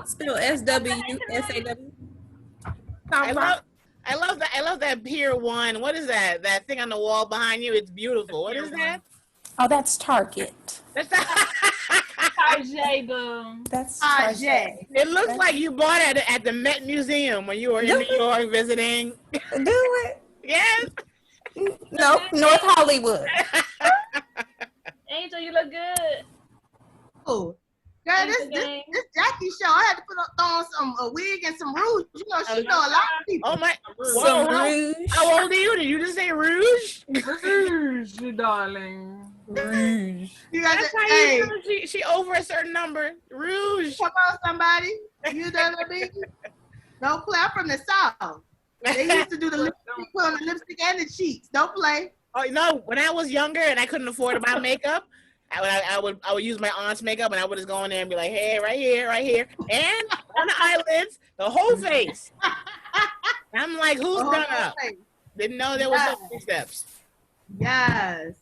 Still SWSAW. I love that Pier 1. What is that? That thing on the wall behind you? It's beautiful. What is that? Oh, that's Target. That's not Target, boom. That's Target. It looks like you bought it at the Met Museum when you were in New York visiting. Do it. Yes. No, North Hollywood. Angel, you look good. Oh, girl, this Jackie show. I had to throw on a wig and some rouge. You know, she know a lot of people. Oh my! Some rouge. How old are you? Did you just say rouge? Rouge, darling. Rouge. That's how you know she over a certain number. Rouge. Come on, somebody. You know what I mean? Don't play. I'm from the South. They used to do the lipstick, put on the lipstick and the cheeks. Don't play. Oh no! When I was younger and I couldn't afford to buy makeup, I would use my aunt's makeup and I would just go in there and be like, hey, right here, and on the eyelids, the whole face. I'm like, who's done up? Didn't know there was so many steps. Yes.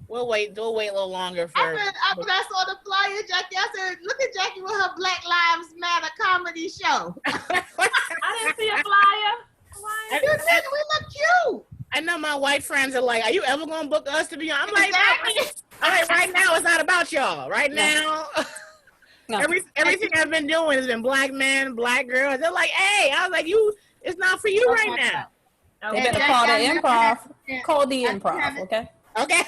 We'll wait a little longer for. When I saw the flyer, Jackie, I said, look at Jackie with her Black Lives Matter comedy show. I didn't see a flyer. You did. We look cute. I know my white friends are like, are you ever going to book us to be on? I'm like, right now it's not about y'all. Right now, no. Everything I've been doing has been black men, black girls. They're like, hey, I was like, it's not for you right now. They better call the improv. Call the improv, okay? Okay.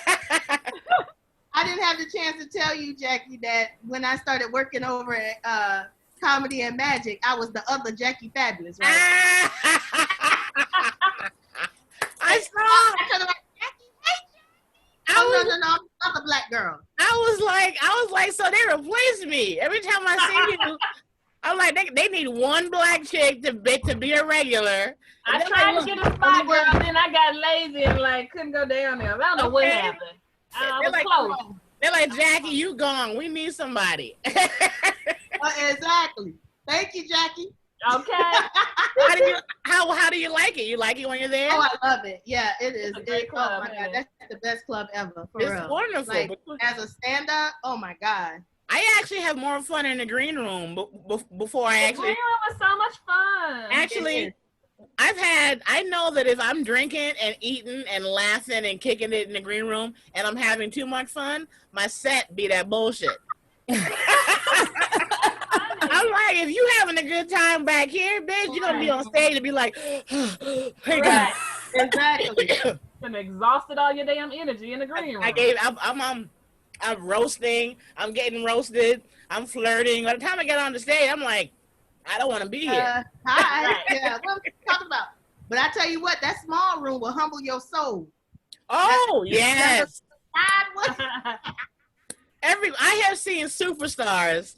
I didn't have the chance to tell you, Jackie, that when I started working over at Comedy and Magic, I was the other Jackie Fabulous, right? I saw. No, I'm a black girl. I was like, so they replaced me. Every time I see you, I'm like, they need one black chick to be a regular. I tried to get a spot, girl, then I got lazy and like couldn't go down there. I don't know what happened. I was close. They're like, Jackie, you gone. We need somebody. Exactly. Thank you, Jackie. Okay. How do you like it? You like it when you're there? Oh, I love it. Yeah, it is. Club, oh my God, that's the best club ever. For it's real. Wonderful. Like, as a stand-up, oh my God. I actually have more fun in the green room before I actually. The green room was so much fun. Actually, I know that if I'm drinking and eating and laughing and kicking it in the green room and I'm having too much fun, my set be that bullshit. I'm like, if you having a good time back here, bitch, you're gonna be on stage and be like, right. Exactly. And exhausted all your damn energy in the green room. I'm roasting, I'm getting roasted, I'm flirting. By the time I get on the stage, I'm like, I don't want to be here. Hi. Yeah, what are you talking about? But I tell you what, that small room will humble your soul. Oh, yes. I have seen superstars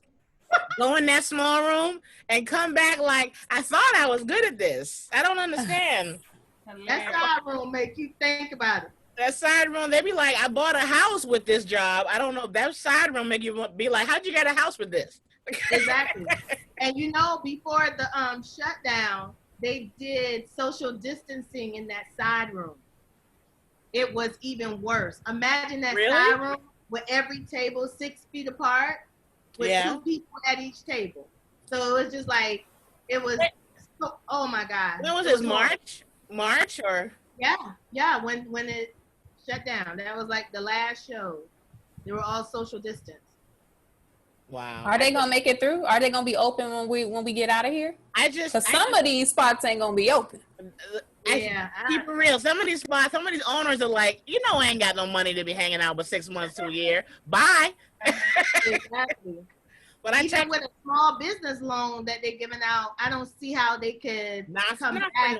go in that small room and come back like, I thought I was good at this. I don't understand. That side room make you think about it. That side room, they be like, I bought a house with this job. I don't know. That side room make you be like, how'd you get a house with this? Exactly. And you know, before the shutdown, they did social distancing in that side room. It was even worse. Imagine that side room with every table 6 feet apart with 2 people at each table. So it was just like, it was, oh my God. When was this, March or? Yeah, when it shut down. That was like the last show. They were all social distance. Wow. Are they gonna make it through? Are they gonna be open when we get out of here? Because some of these spots ain't gonna be open. Yeah, keep it real. Some of these spots, some of these owners are like, you know, I ain't got no money to be hanging out with 6 months to a year. Bye. Exactly. But even with a small business loan that they're giving out, I don't see how they could come back.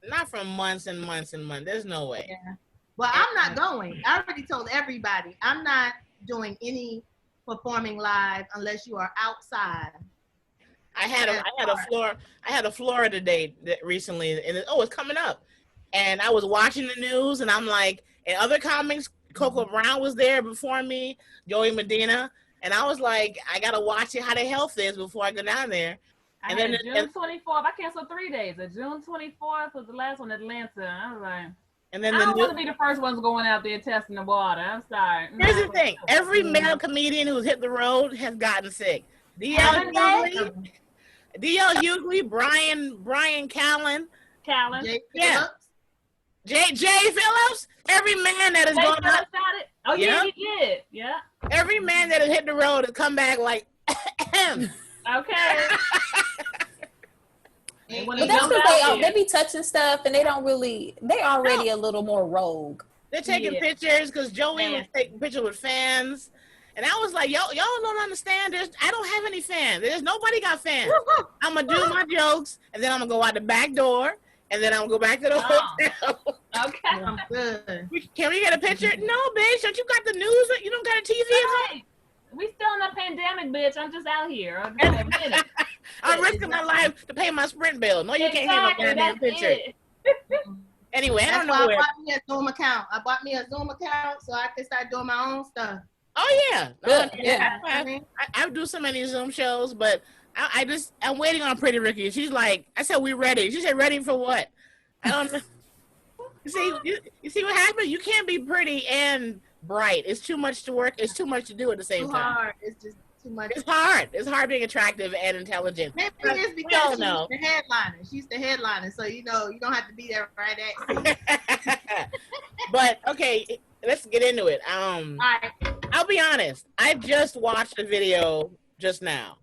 Not from months and months and months. There's no way. Yeah. Well, I'm not going. I already told everybody I'm not doing any performing live unless you are outside. I had a Florida date recently, and it's coming up, and I was watching the news, and I'm like, and other comics, Coco Brown was there before me, Joey Medina, and I was like, I gotta watch it how their health is before I go down there. And then June 24th, I canceled 3 days. June 24th was the last one, Atlanta. I was like, and then I don't want to be the first ones going out there testing the water. I'm sorry. Here's the thing: every male comedian who's hit the road has gotten sick. D.L. Hughley, Brian Callen. Yeah. Jay Phillips. Every man that is going up. Oh yeah, he did. Yeah. Every man that has hit the road has come back like. Okay. But that's because they be touching stuff and they don't really. They already a little more rogue. They're taking pictures because Joey was taking pictures with fans. And I was like, y'all don't understand. I don't have any fans. There's nobody got fans. I'm going to do my jokes, and then I'm going to go out the back door, and then I'm going to go back to the hotel. Okay. Can we get a picture? No, bitch. Don't you got the news? You don't got a TV? Right. We still in a pandemic, bitch. I'm just out here. I'm risking my life to pay my Sprint bill. No, you can't have a goddamn picture. Anyway, I don't know where. I bought me a Zoom account. So I can start doing my own stuff. Oh yeah. I do so many Zoom shows, but I'm waiting on Pretty Ricky. She's like, I said, we ready. She said, ready for what? I don't know. You see what happened? You can't be pretty and bright. It's too much to work. It's too much to do at the same time. Hard. It's just too much. It's hard. It's hard being attractive and intelligent. Maybe it's because she's the headliner. She's the headliner, so you don't have to be there right at. But okay, let's get into it. All right. I'll be honest. I just watched a video just now,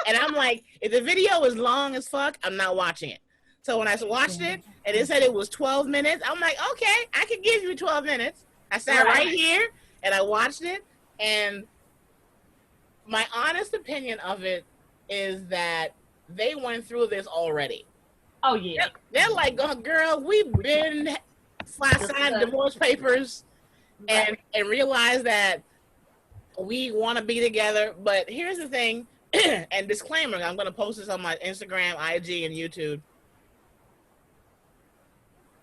and I'm like, if the video is long as fuck, I'm not watching it. So when I watched it and it said it was 12 minutes, I'm like, okay, I can give you 12 minutes. I sat right here and I watched it, and my honest opinion of it is that they went through this already. Oh yeah. They're like, oh, girl, we've been signed divorce papers and realized that we want to be together. But here's the thing, and disclaimer, I'm going to post this on my Instagram, IG, and YouTube.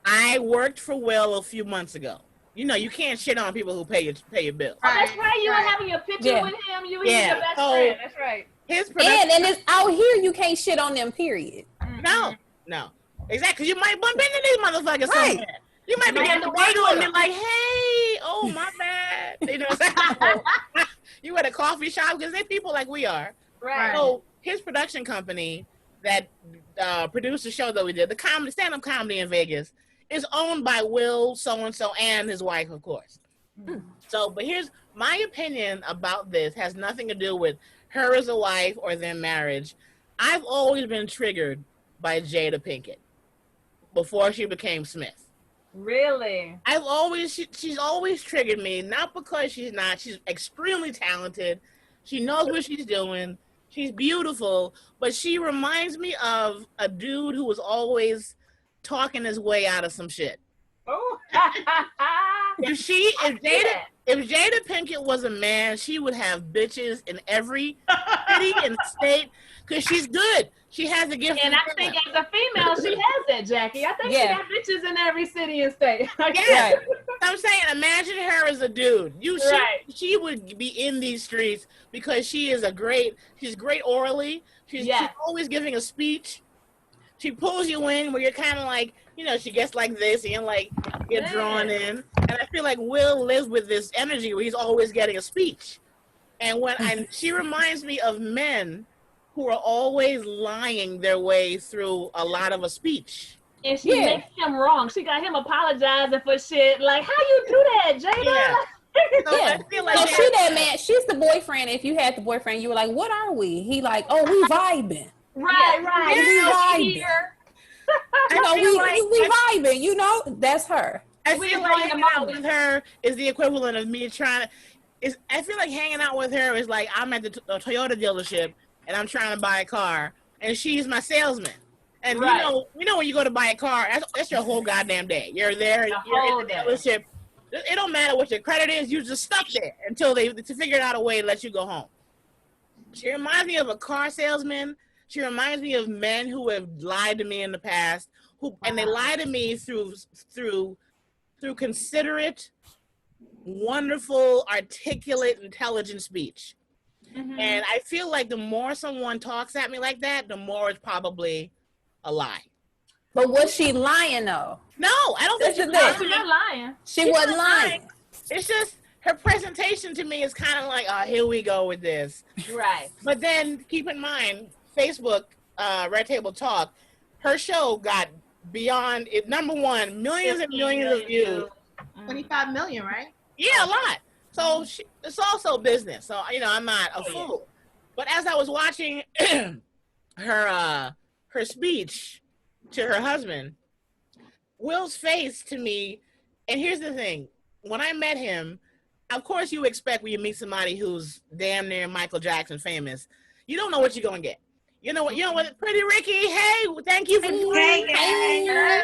I worked for Will a few months ago. You know, you can't shit on people who pay your bills. Oh, that's right. You were having a picture with him. You were your best friend. That's right. His production. And it's out here. You can't shit on them. Period. No. Exactly. You might bump into these motherfuckers somewhere. You might be getting the bagel and be like, "Hey, oh my bad." You know, you at a coffee shop because they're people like we are. Right. So his production company that produced the show that we did, the stand-up comedy in Vegas, is owned by Will so-and-so and his wife, of course. So, but here's my opinion about this. Has nothing to do with her as a wife or their marriage. I've always been triggered by Jada Pinkett before she became Smith. Really? She's always triggered me, not because she's extremely talented. She knows what she's doing. She's beautiful, but she reminds me of a dude who was always talking his way out of some shit. Oh. If Jada Pinkett was a man, she would have bitches in every city and state because she's good. She has a gift. And I think as a female, she has that, Jackie. I think she got bitches in every city and state. Yeah. Right. I'm saying, imagine her as a dude. She would be in these streets because she's great orally. She's always giving a speech. She pulls you in where you're kind of like, you know, she gets like this and you're like, get drawn in. And I feel like Will lives with this energy where he's always getting a speech. And she reminds me of men who are always lying their way through a lot of a speech. And she makes him wrong. She got him apologizing for shit. Like, how you do that, Jada? Yeah. So I feel like she that man. She's the boyfriend. If you had the boyfriend, you were like, what are we? He like, oh, we vibing. Right. We vibing. You know, we vibing. You know, that's her. I feel like hanging out with her is the equivalent of me trying to. I feel like hanging out with her is like I'm at the Toyota dealership and I'm trying to buy a car, and she's my salesman. And you know when you go to buy a car, that's your whole goddamn day. You're there, you're in the dealership. It don't matter what your credit is. You're just stuck there until they figure out a way to let you go home. She reminds me of a car salesman. She reminds me of men who have lied to me in the past, and they lie to me through considerate, wonderful, articulate, intelligent speech. Mm-hmm. And I feel like the more someone talks at me like that, the more it's probably a lie. But was she lying though? No, I don't think she's not lying. She wasn't lying. It's just her presentation to me is kind of like, oh, here we go with this. Right. But then keep in mind, Facebook Red Table Talk, her show got beyond it. Number one, millions and millions of views. 25 million, right? Yeah, a lot. So it's also business. So I'm not a fool. But as I was watching her speech to her husband, Will's face to me, and here's the thing: when I met him, of course you expect when you meet somebody who's damn near Michael Jackson famous, you don't know what you're gonna get. You know what? Pretty Ricky, hey, thank you for joining. Hey.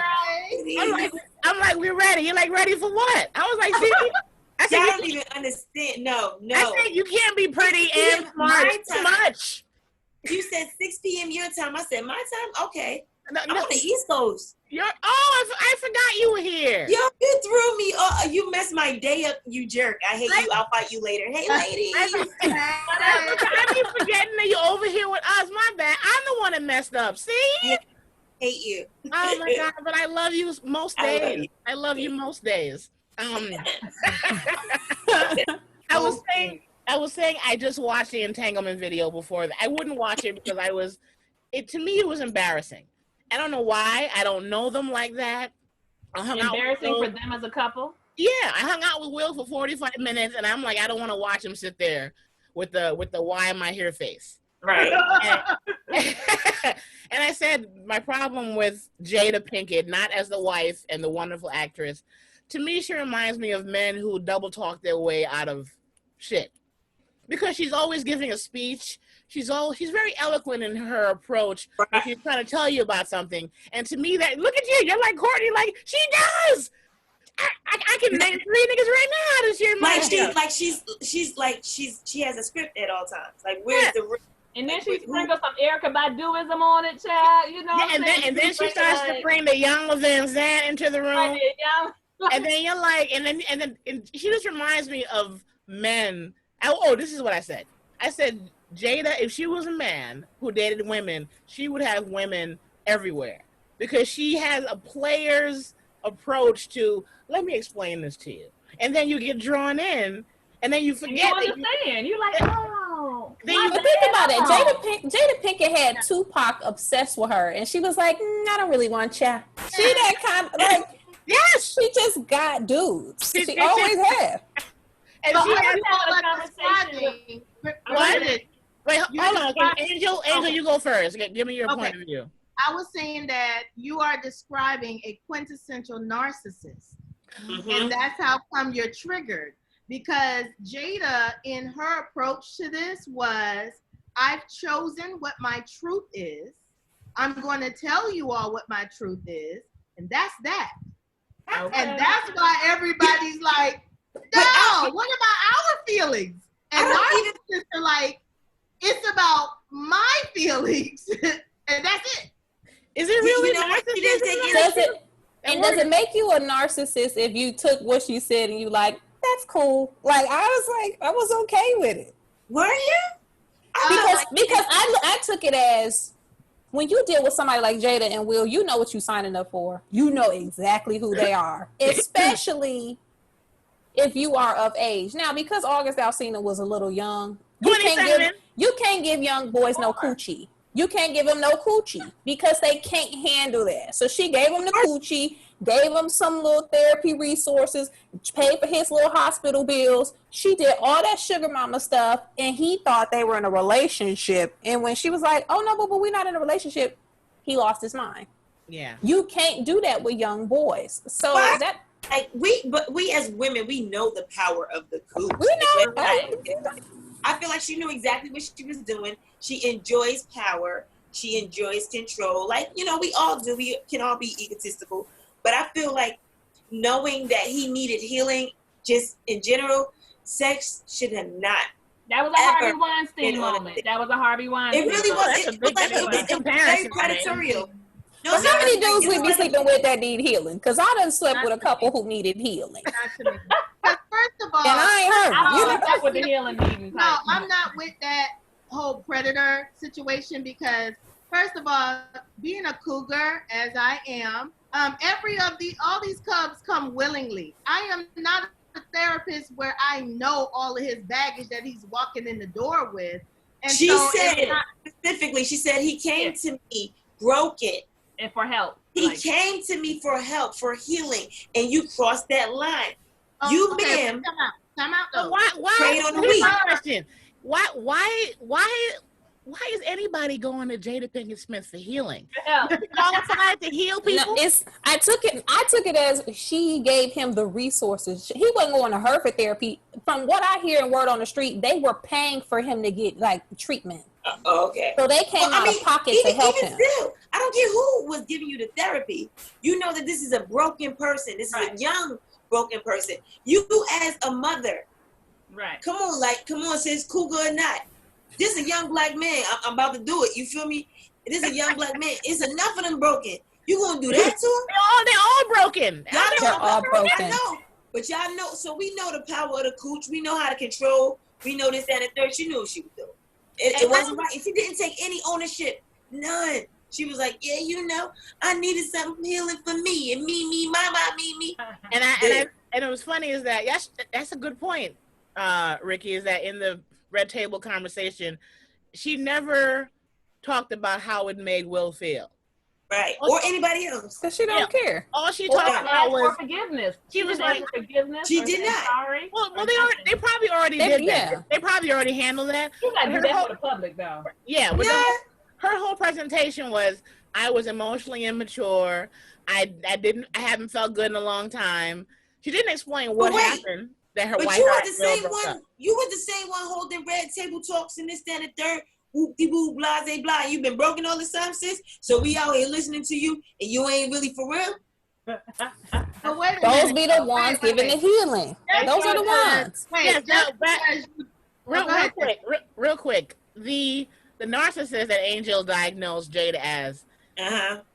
I'm like, we're ready. You're like, ready for what? I was like, see. I said, y'all don't even understand. No. I said, you can't be pretty and smart too much. You said 6 p.m. your time. I said, my time? Okay. No, I'm on the East Coast. I forgot you were here. Yo, you threw me. You messed my day up, you jerk. I hate you. I'll fight you later. Hey, lady. I keep forgetting that you're over here with us. My bad. I'm the one that messed up. See? Hate you. Oh, my God. But I love you most days. I love you most days. I was saying I just watched the entanglement video before. I wouldn't watch it because to me it was embarrassing. I don't know why. I don't know them like that. Embarrassing for them as a couple? Yeah, I hung out with Will for 45 minutes and I'm like, I don't want to watch him sit there with the why am I here face. Right. And I said my problem with Jada Pinkett, not as the wife and the wonderful actress, to me, she reminds me of men who double talk their way out of shit. Because she's always giving a speech. She's very eloquent in her approach. Right. She's trying to tell you about something. And to me, look at you. You're like Courtney. Like she does. I can name 3 niggas right now this year. She has a script at all times. Like where's the. And then she sprinkles some Erykah Baduism on it, child. You know. Yeah, and then she starts to bring the young Van Zandt into the room. And then you're like, and then she just reminds me of men. Oh, this is what I said. I said, Jada, if she was a man who dated women, she would have women everywhere because she has a player's approach to, let me explain this to you. And then you get drawn in, and then you forget. You understand. You're like, oh. But think about it. Jada Pinkett had Tupac obsessed with her, and she was like, I don't really want ya. She that kind of, like, yes, she just got dudes. She always have. And so she had a conversation. Wait, hold on. Angel, you go first. Give me your point of view. I was saying that you are describing a quintessential narcissist. Mm-hmm. And that's how come you're triggered. Because Jada, in her approach to this was, I've chosen what my truth is. I'm going to tell you all what my truth is. And that's that. Okay. And that's why everybody's like, no, what about our feelings? And narcissists are like, it's about my feelings. And that's it. Is it really narcissism? Does it make you a narcissist if you took what she said and you like, that's cool? Like, I was okay with it. Were you? Because I took it as, when you deal with somebody like Jada and Will, you know what you're signing up for. You know exactly who they are, especially if you are of age. Now, because August Alsina was a little young, you can't give young boys no coochie. You can't give them no coochie because they can't handle that. So she gave him the coochie, gave him some little therapy resources, paid for his little hospital bills. She did all that sugar mama stuff, and he thought they were in a relationship. And when she was like, oh, no, but we're not in a relationship, he lost his mind. Yeah. You can't do that with young boys. So we as women, we know the power of the cooch. We know. I feel like she knew exactly what she was doing. She enjoys power. She enjoys control. Like, we all do. We can all be egotistical. But I feel like knowing that he needed healing, just in general, sex should have not. That was a Harvey Weinstein moment. That was a Harvey Weinstein. It really was. It was very predatorial. No, how many dudes we be sleeping with that need healing? Because I done slept with a couple who needed healing. First of all, and I ain't heard. I don't with the healing needing. No, I'm not with that whole predator situation because, first of all, being a cougar as I am, all these cubs come willingly. I am not a therapist where I know all of his baggage that he's walking in the door with. And she so said specifically, she said he came to me broken. And for help. He came to me for help, for healing, and you crossed that line. You, ma'am. Come out though. Prayed on the week. Question. Why is anybody going to Jada Pinkett Smith for healing? Qualified to heal people? No, I took it as she gave him the resources. He wasn't going to her for therapy. From what I hear and word on the street, they were paying for him to get like treatment. Okay. So they came out of pocket to help him. Still, I don't care who was giving you the therapy. You know that this is a broken person. This is a young broken person. You as a mother. Right. Come on, sis, cougar or not. This is a young black man. I'm about to do it. You feel me? This is a young black man. It's enough of them broken. You gonna do that to him? They're all broken. They're all broken. I know. But y'all know, so we know the power of the cooch. We know how to control. We know this, that, and third. She knew what she was doing. It wasn't right. If she didn't take any ownership, none. She was like, yeah, you know, I needed something healing for me and me, me. And it was funny is that that's a good point, Ricky, is that in the Red Table conversation, she never talked about how it made Will feel. Right. Or anybody else. Because she don't care. All she talked about was forgiveness. She was like, forgiveness. She did not. Sorry. Well, they probably already did that. They probably already handled that. You got to do that for the public, though. Yeah, but her whole presentation was, I was emotionally immature. I haven't felt good in a long time. She didn't explain what happened. That her wife. You were the same one. You were the same one holding Red Table talks and this, that, and the third. Whoop-de-woo, blah, blah. You've been broken all this time, sis. So we out here listening to you, and you ain't really for real. Those be the ones giving the healing. Those are the ones. Real quick. The narcissist that Angel diagnosed Jada as.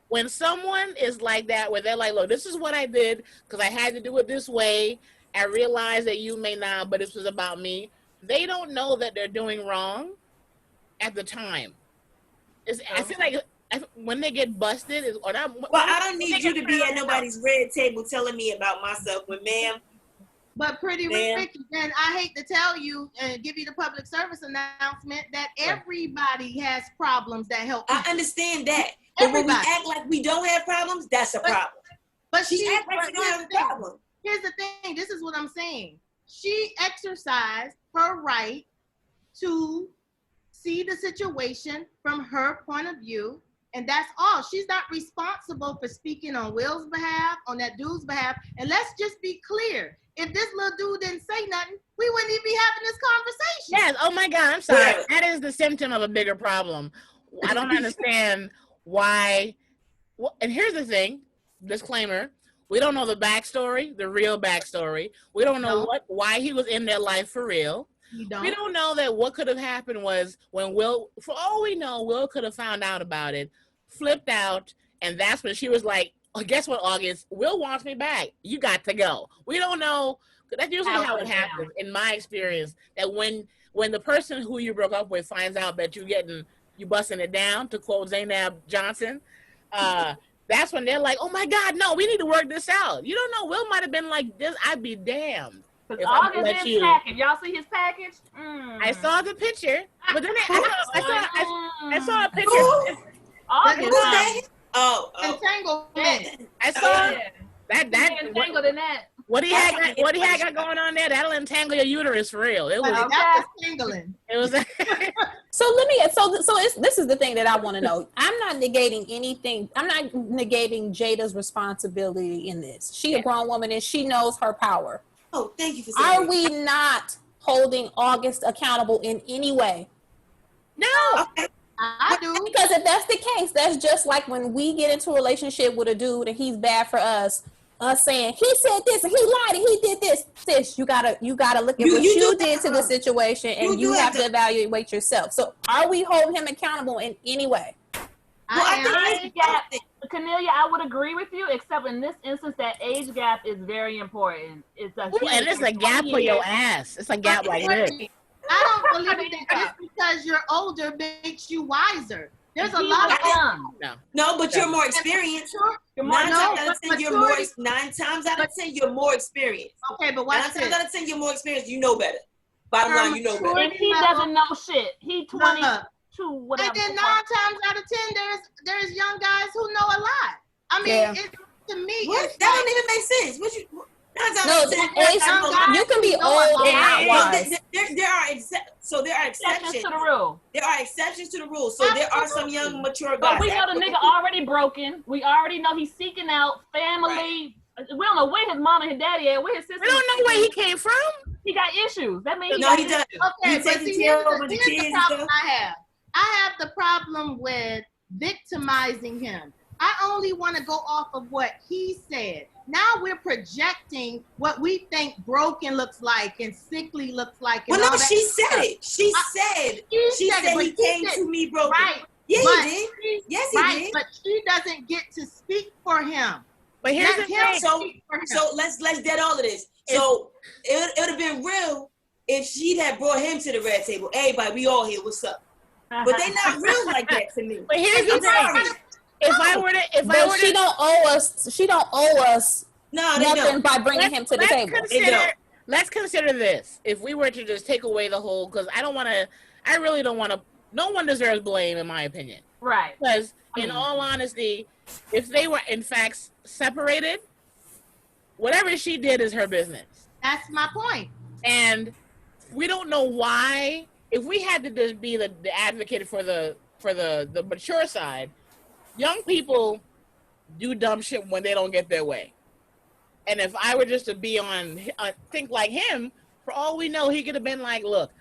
When someone is like that, where they're like, look, this is what I did because I had to do it this way. I realize that you may not, but this was about me. They don't know that they're doing wrong at the time. I feel like when they get busted, I don't need you to be at nobody's red table telling me about myself, but ma'am. But pretty Ricky, then I hate to tell you and give you the public service announcement that everybody has problems that help people. I understand that. But when we act like we don't have problems, that's a problem. But she act like we don't have a problem. Here's the thing. This is what I'm saying. She exercised her right to see the situation from her point of view, and that's all. She's not responsible for speaking on Will's behalf, on that dude's behalf. And let's just be clear. If this little dude didn't say nothing, we wouldn't even be having this conversation. Yes. Oh my God. I'm sorry. That is the symptom of a bigger problem. I don't understand why. Well, and here's the thing. Disclaimer. We don't know the backstory, the real backstory. We don't know why he was in their life for real. We don't know that what could have happened was when Will, for all we know, Will could have found out about it, flipped out, and that's when she was like, oh, guess what, August? Will wants me back. You got to go. We don't know. That's usually how it happens, in my experience, that when the person who you broke up with finds out that you busting it down, to quote Zainab Johnson, that's when they're like, oh my God, no, we need to work this out. You don't know. Will might have been like this. I'd be damned. If August is package. Y'all see his package? I saw the picture, but then I saw a picture. August. Entanglement. I saw that. Entangled in that. What he had got going on there? That'll entangle your uterus for real. It was. That was tangling. It was. This is the thing that I want to know. I'm not negating anything. I'm not negating Jada's responsibility in this. She a grown woman and she knows her power. Oh, thank you for saying that. Are we not holding August accountable in any way? No. Okay. I do. Because if that's the case, that's just like when we get into a relationship with a dude and he's bad for us saying he said this and he lied and he did this. Sis, you gotta look at what you did to the situation, and you have to evaluate yourself. So are we holding him accountable in any way? Cornelia, I would agree with you, except in this instance, that age gap is very important. It's a gap for your ass. It's a gap like this. I don't believe that just because you're older makes you wiser. There's a lot of No, but you're more experienced. Nine times out of 10, you're more experienced. Okay, but watch this. 9 times out of 10, you're more experienced. You know better. Bottom line, you know better. And he doesn't know shit. He 22, whatever. And then 9 times out of 10, there's young guys who know a lot. I mean, to me, that don't even make sense. What you? You can be old and not wise. There are exceptions to the rule. There are exceptions to the rule. So there are some young, mature guys. But we know the nigga already broken. We already know he's seeking out family. Right. We don't know where his mom and his daddy at. Where his sister? We don't know where he came from. He got issues. That means he does. Okay, but see, here's the problem I have the problem with victimizing him. I only want to go off of what he said. Now we're projecting what we think broken looks like and sickly looks like. And well, no, she said it. She said he came to me broken. Right. Yeah, he did. Yes, he did. But she doesn't get to speak for him. But here's the thing. So let's dead all of this. So it would have been real if she'd have brought him to the red table. Everybody, we all here. What's up? But they not real like that to me. But here's the thing. She don't owe us nothing by bringing him to the table. Let's consider this. If we were to just take away the whole, because I really don't want to, no one deserves blame in my opinion. Right. Because in all honesty, if they were in fact separated, whatever she did is her business. That's my point. And we don't know why. If we had to just be the advocate for the mature side, young people do dumb shit when they don't get their way. And if I were just to be think like him, for all we know, he could have been like, look,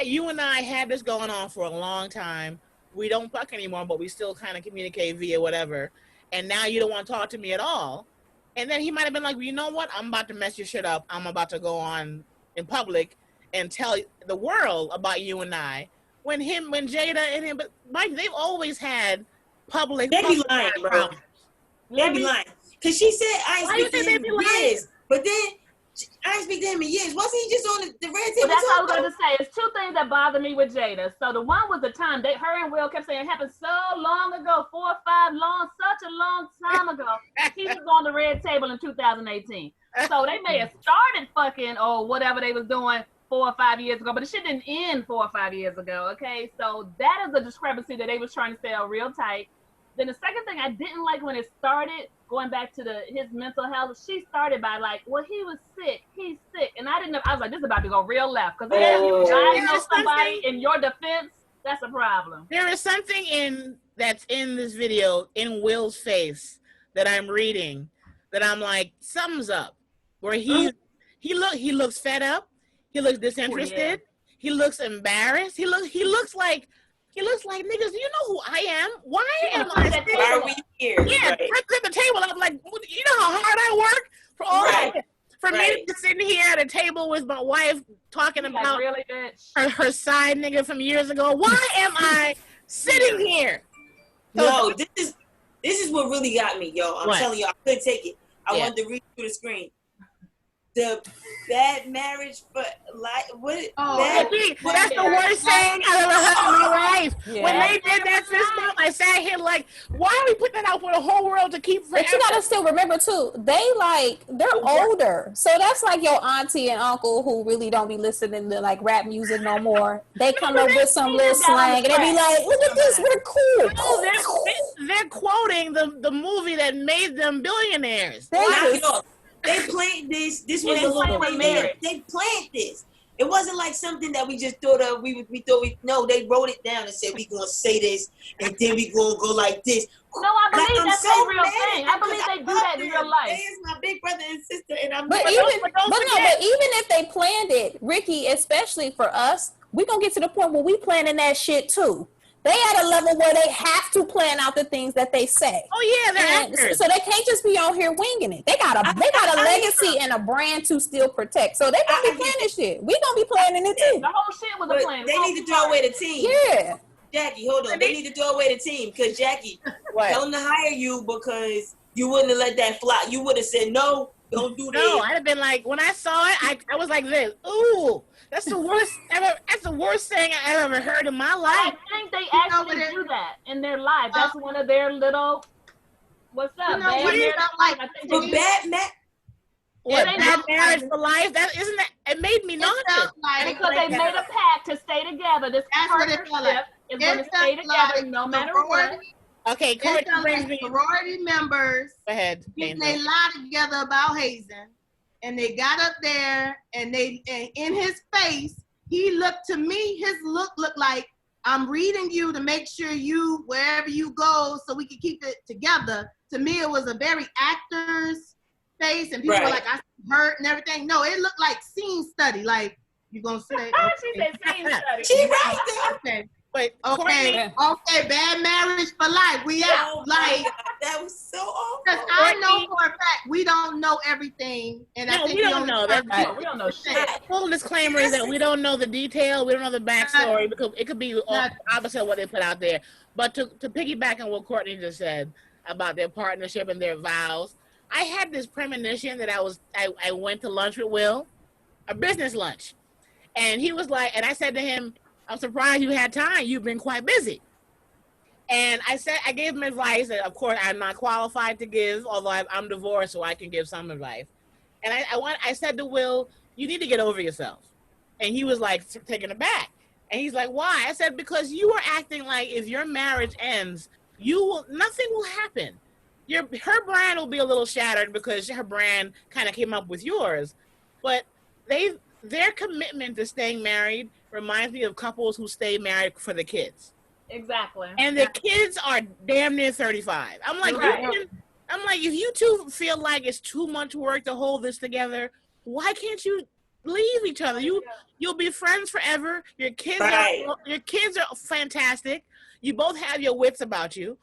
you and I had this going on for a long time. We don't fuck anymore, but we still kind of communicate via whatever. And now you don't want to talk to me at all. And then he might have been like, well, you know what? I'm about to mess your shit up. I'm about to go on in public and tell the world about you and I. When Jada and him, but Mike, they've always had public. They be lying, bro. They be lying. Because she said, I ain't speak to him in years. But then, I ain't speak to him in years. Wasn't he just on the red table? Well, that's what I was going to say. It's two things that bother me with Jada. So the one was the time her and Will kept saying it happened so long ago, such a long time ago. He was on the red table in 2018. So they may have started fucking or whatever they was doing 4 or 5 years ago, but the shit didn't end 4 or 5 years ago, okay? So that is a discrepancy that they was trying to sell real tight. Then the second thing I didn't like when it started, going back to his mental health, she started by like, well, he was sick, he's sick. And I was like, this is about to go real left. Because if you diagnose somebody in your defense, that's a problem. There is something that's in this video, in Will's face, that I'm reading, that I'm like, something's up. Where he looks fed up. He looks disinterested. Oh, yeah. He looks embarrassed. He looks like niggas. You know who I am? Why am I sitting? Why are we here? Yeah, right. At the table. I'm like, you know how hard I work for all that. For me to be sitting here at a table with my wife talking about her side nigga from years ago. Why am I sitting here? No, this is what really got me, yo. I'm telling you, I couldn't take it. I wanted to read through the screen. The bad marriage, but like what? That's the worst thing I've ever heard in my life. Yeah. When they did that system, I sat here like, why are we putting that out for the whole world to keep forever? But you gotta still remember too, they're older, so that's like your auntie and uncle who really don't be listening to like rap music no more. They come up with some little slang and they be like, look at this, we're cool. No, they're quoting the movie that made them billionaires. They planned this. This was a little bit. They planned this. It wasn't like something that we just thought of. No, they wrote it down and said we gonna say this, and then we gonna go like this. No, I believe that's a real thing. I believe they do that in real life. They is my big brother and sister, and I'm. But even if they planned it, Ricky, especially for us, we gonna get to the point where we planning that shit too. They at a level where they have to plan out the things that they say. Oh yeah, they're actors. So they can't just be out here winging it. They got a legacy and a brand to still protect. So they gonna be planning shit. We gonna be planning it too. The whole shit was a plan. They need to throw away the team. Yeah. Jackie, hold on. They need to throw away the team because Jackie, tell them to hire you because you wouldn't have let that fly. You would have said no. Don't do that. No, I'd have been like, when I saw it, I was like this. Ooh, that's the worst ever. That's the worst thing I've ever heard in my life. I think they actually do that in their life. That's one of their little. What's up, you know, what What, ain't bad no- marriage for life? That isn't that. It made me It nauseous. felt like Because they made a pact to stay together. This That's what it felt partnership like. is going to stay together no matter what. Okay, It Courtney felt brings like me. sorority members Go ahead, getting Angel. they lie together about hazing, and they got up there and in his face, he looked to me. His look looked like, I'm reading you to make sure you wherever you go, so we can keep it together. To me, it was a very actor's face, and people were like, I hurt and everything. No, it looked like scene study. Like, you gonna say, okay. She said scene study. She right there. Okay. Wait, Okay, okay, bad marriage for life. We out. Oh Like, my God, that was so awful. because I know for a fact we don't know everything, and I No, think we don't know. That's We don't know shit. full disclaimer is that we don't know the detail, we don't know the backstory, because it could be all opposite of what they put out there. But to piggyback on what Courtney just said about their partnership and their vows, I had this premonition that I went to lunch with Will, a business lunch, and he was like, and I said to him, I'm surprised you had time. You've been quite busy. And I gave him advice that, of course, I'm not qualified to give, although I'm divorced, so I can give some advice. And I said to Will, you need to get over yourself. And he was like taken aback. And he's like, why? I said, because you are acting like if your marriage ends, nothing will happen. Her brand will be a little shattered because her brand kind of came up with yours. But their commitment to staying married reminds me of couples who stay married for the kids. Exactly. And the kids are damn near 35. I'm like, if you two feel like it's too much work to hold this together, why can't you leave each other? You'll be friends forever. Your kids are fantastic. You both have your wits about you.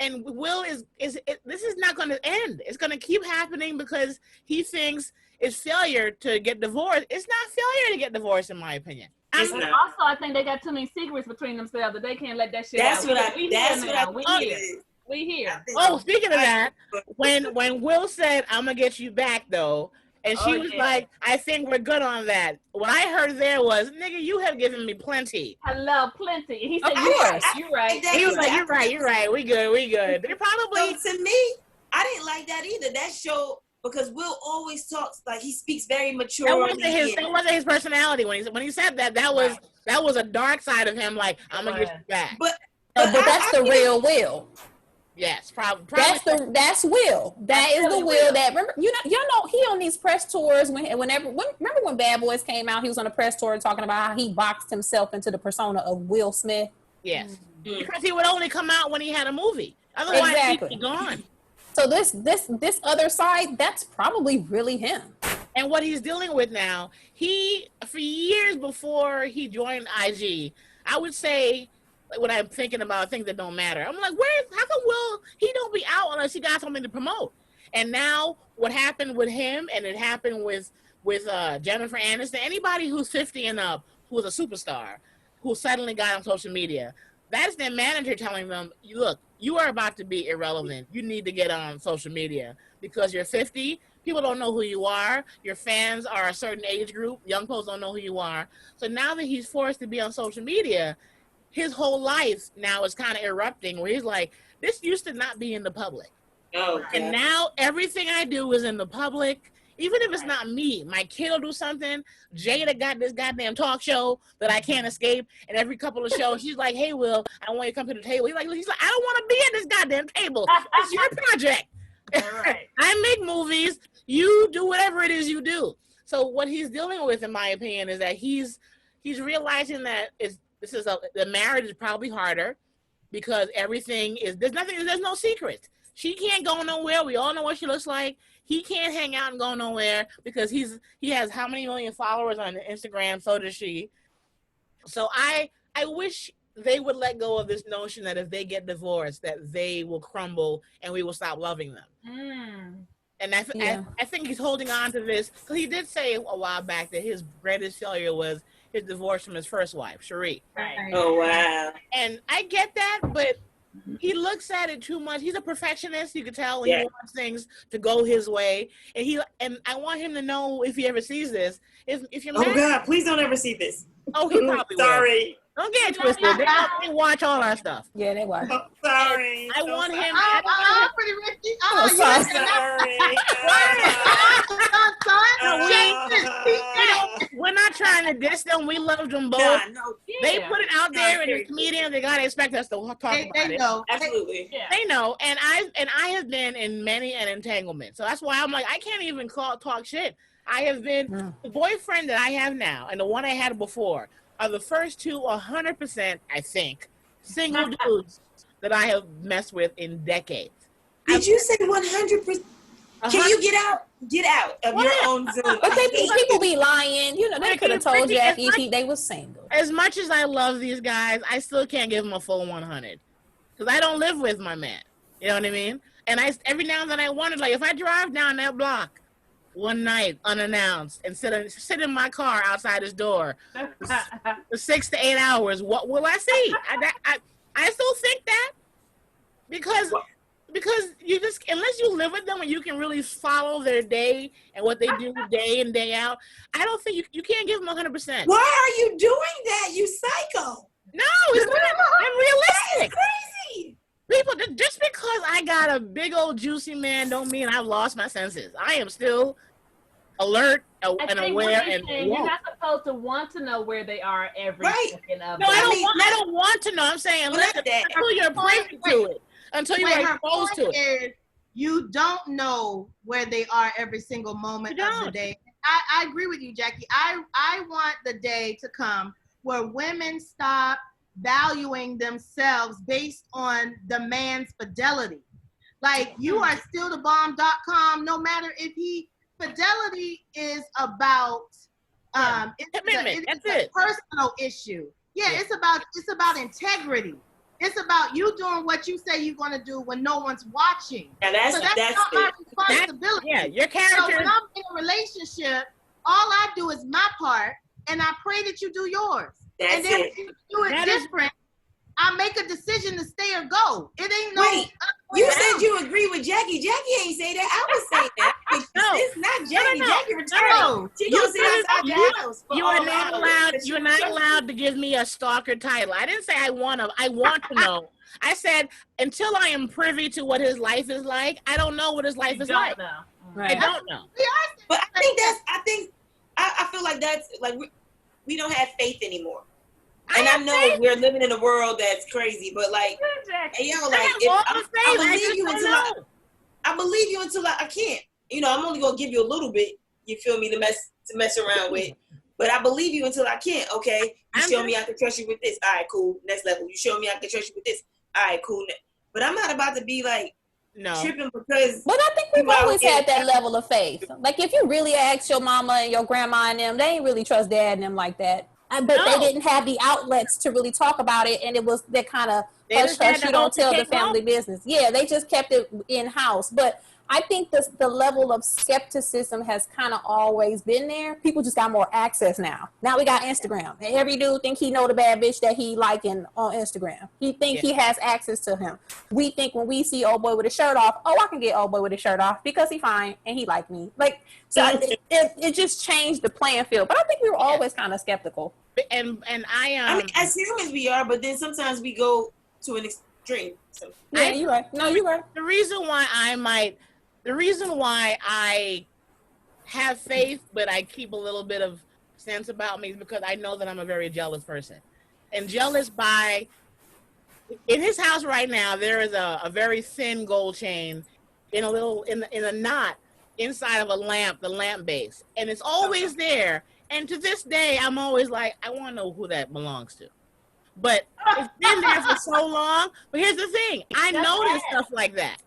And Will this is not going to end. It's going to keep happening because he thinks it's failure to get divorced. It's not failure to get divorced, in my opinion. Also, I think they got too many secrets between themselves that they can't let that shit out. We here. Oh, speaking of that, when Will said, I'm going to get you back, though, and she was like, I think we're good on that. What I heard there was, nigga, you have given me plenty. Hello, plenty. He said, you're right. He was like, you're right. We good. They probably. So to me, I didn't like that either. That show, because Will always talks like he speaks very mature. That wasn't his personality when he said that. That was a dark side of him. Like, I'm gonna get you back. But that's the real Will. Yes, probably. That's Will. That is the Will that remember. You know he on these press tours remember when Bad Boys came out, he was on a press tour talking about how he boxed himself into the persona of Will Smith. Yes, because he would only come out when he had a movie. Otherwise, he'd be gone. So this other side, that's probably really him. And what he's dealing with now, for years before he joined IG, I would say, when I'm thinking about things that don't matter, I'm like, how come Will, he don't be out unless he got something to promote? And now what happened with him, and it happened with Jennifer Aniston, anybody who's 50 and up, who's a superstar, who suddenly got on social media, that's their manager telling them, look, you are about to be irrelevant. You need to get on social media because you're 50. People don't know who you are. Your fans are a certain age group. Young folks don't know who you are. So now that he's forced to be on social media, his whole life now is kind of erupting where he's like, this used to not be in the public. Oh, and now everything I do is in the public. Even if it's not me, my kid will do something. Jada got this goddamn talk show that I can't escape. And every couple of shows, she's like, hey, Will, I want you to come to the table. He's like, I don't want to be at this goddamn table. It's your project. Right. I make movies. You do whatever it is you do. So what he's dealing with, in my opinion, is that he's realizing that the marriage is probably harder because there's no secret. She can't go nowhere. We all know what she looks like. He can't hang out and go nowhere because he has how many million followers on Instagram, so does she. So I wish they would let go of this notion that if they get divorced, that they will crumble and we will stop loving them. And I think he's holding on to this because he did say a while back that his greatest failure was his divorce from his first wife, Cherie. Right. Oh, wow. And I get that, but he looks at it too much. He's a perfectionist. You can tell when he wants things to go his way. And I want him to know, if he ever sees this, if you're married. Oh God, please don't ever see this. Oh, he probably Sorry. Don't get it twisted. They watch all our stuff. Yeah, they watch. I'm sorry. I want him. Pretty Ricky. Oh, sorry. We're not trying to diss them. We love them both. Nah, no. They put it out there in the comedians. They gotta expect us to talk about They it. know. Absolutely. Yeah. They know, and I have been in many an entanglement. So that's why I'm like, I can't even talk shit. I have been the boyfriend that I have now and the one I had before are the first two 100%, I think, single dudes that I have messed with in decades. Did you say 100%? Can you get out of your own zone? But people be lying. You know, they could have told Jackie they was single. As much as I love these guys, I still can't give them a full 100 because I don't live with my man. You know what I mean? And every now and then I wonder, like, if I drive down that block one night unannounced and sit in my car outside his door for 6 to 8 hours, what will I see? I still think that because you just, unless you live with them and you can really follow their day and what they do day in, day out, I don't think you can't give them 100%. Why are you doing that, you psycho? No, it's not unrealistic. Crazy. People, just because I got a big old juicy man don't mean I've lost my senses. I am still alert and aware and you're not supposed to want to know where they are every second of No, I don't want to know. I'm saying until you're privy to it. Until you're exposed to it. You don't know where they are every single moment of the day. I agree with you, Jackie. I want the day to come where women stop valuing themselves based on the man's fidelity. Like, you are still the bomb.com, no matter if fidelity is about it's a personal issue. It's about integrity. It's about you doing what you say you're going to do when no one's watching. And that's not my responsibility. Your character. So when I'm in a relationship, all I do is my part, and I pray that you do yours. And then when you do it different, I make a decision to stay or go. It ain't no. Wait, you said you agree with Jackie. Jackie ain't say that. I was saying that. It's not Jackie. Jackie returned. She gonna sit outside the house. You are not allowed. You're not allowed to give me a stalker title. I didn't say I want to. I want to know. I said until I am privy to what his life is like, I don't know what his life is like. Right. I don't know. But I feel like that's like we don't have faith anymore. And I know we're living in a world that's crazy, but like, hey, yo, like, I believe you until I can't. You know, I'm only gonna give you a little bit. You feel me to mess around with, but I believe you until I can't. Okay, you show me I can trust you with this. All right, cool. Next level. You show me I can trust you with this. All right, cool. But I'm not about to be like tripping because. But I think we've always had that level of faith. Like, if you really ask your mama and your grandma and them, they ain't really trust dad and them like that. But they didn't have the outlets to really talk about it, and it was that kind of hush, you don't tell the family business. Yeah, they just kept it in-house. But I think the level of skepticism has kind of always been there. People just got more access now. Now we got Instagram. And every dude think he know the bad bitch that he liking on Instagram. He think he has access to him. We think when we see old boy with his shirt off, I can get old boy with his shirt off because he fine and he like me. Like, so it just changed the playing field. But I think we were always kind of skeptical. And I mean, as humans we are, but then sometimes we go to an extreme. So. Yeah, you're right. No, you're right. The reason why I have faith, but I keep a little bit of sense about me is because I know that I'm a very jealous person. And jealous in his house right now, there is a very thin gold chain in a knot inside of a lamp, the lamp base. And it's always there. And to this day, I'm always like, I want to know who that belongs to. But it's been there for so long. But here's the thing. I notice stuff like that.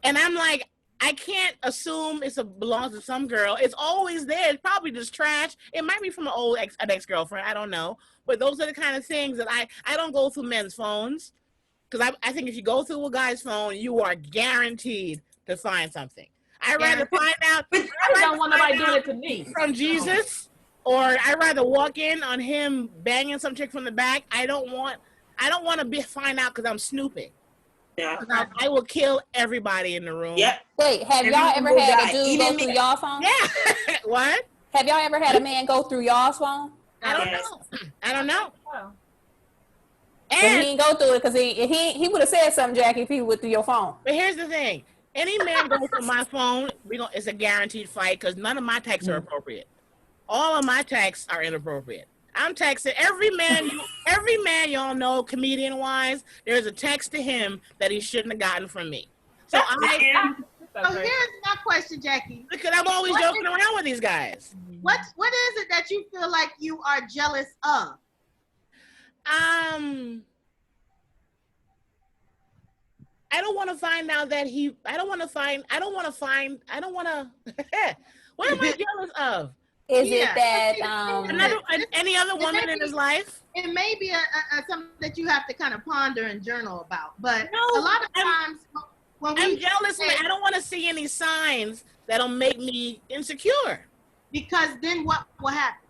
And I'm like, I can't assume it belongs to some girl. It's always there. It's probably just trash. It might be from an ex-girlfriend. I don't know. But those are the kind of things that I don't go through men's phones. Because I think if you go through a guy's phone, you are guaranteed to find something. I'd rather find out. But I don't want nobody doing it to me. From Jesus. Or I'd rather walk in on him banging some chick from the back. I don't want to find out because I'm snooping. Yeah. I will kill everybody in the room. Yep. Wait, have y'all ever had a dude go through y'all phone? Yeah. What? Have y'all ever had a man go through y'all's phone? I don't know. But he didn't go through it because he would have said something, Jackie, if he went through your phone. But here's the thing. Any man goes to my phone, it's a guaranteed fight because none of my texts are appropriate. All of my texts are inappropriate. I'm texting every man y'all know, comedian wise, there's a text to him that he shouldn't have gotten from me. So So here's my question, Jackie. because I'm always joking around with these guys. What is it that you feel like you are jealous of? I don't want to find out that what am I jealous of? Is it that any other woman in his life? It may be something that you have to kind of ponder and journal about, but No, a lot of times when I'm jealous and I don't want to see any signs that'll make me insecure. Because then what will happen?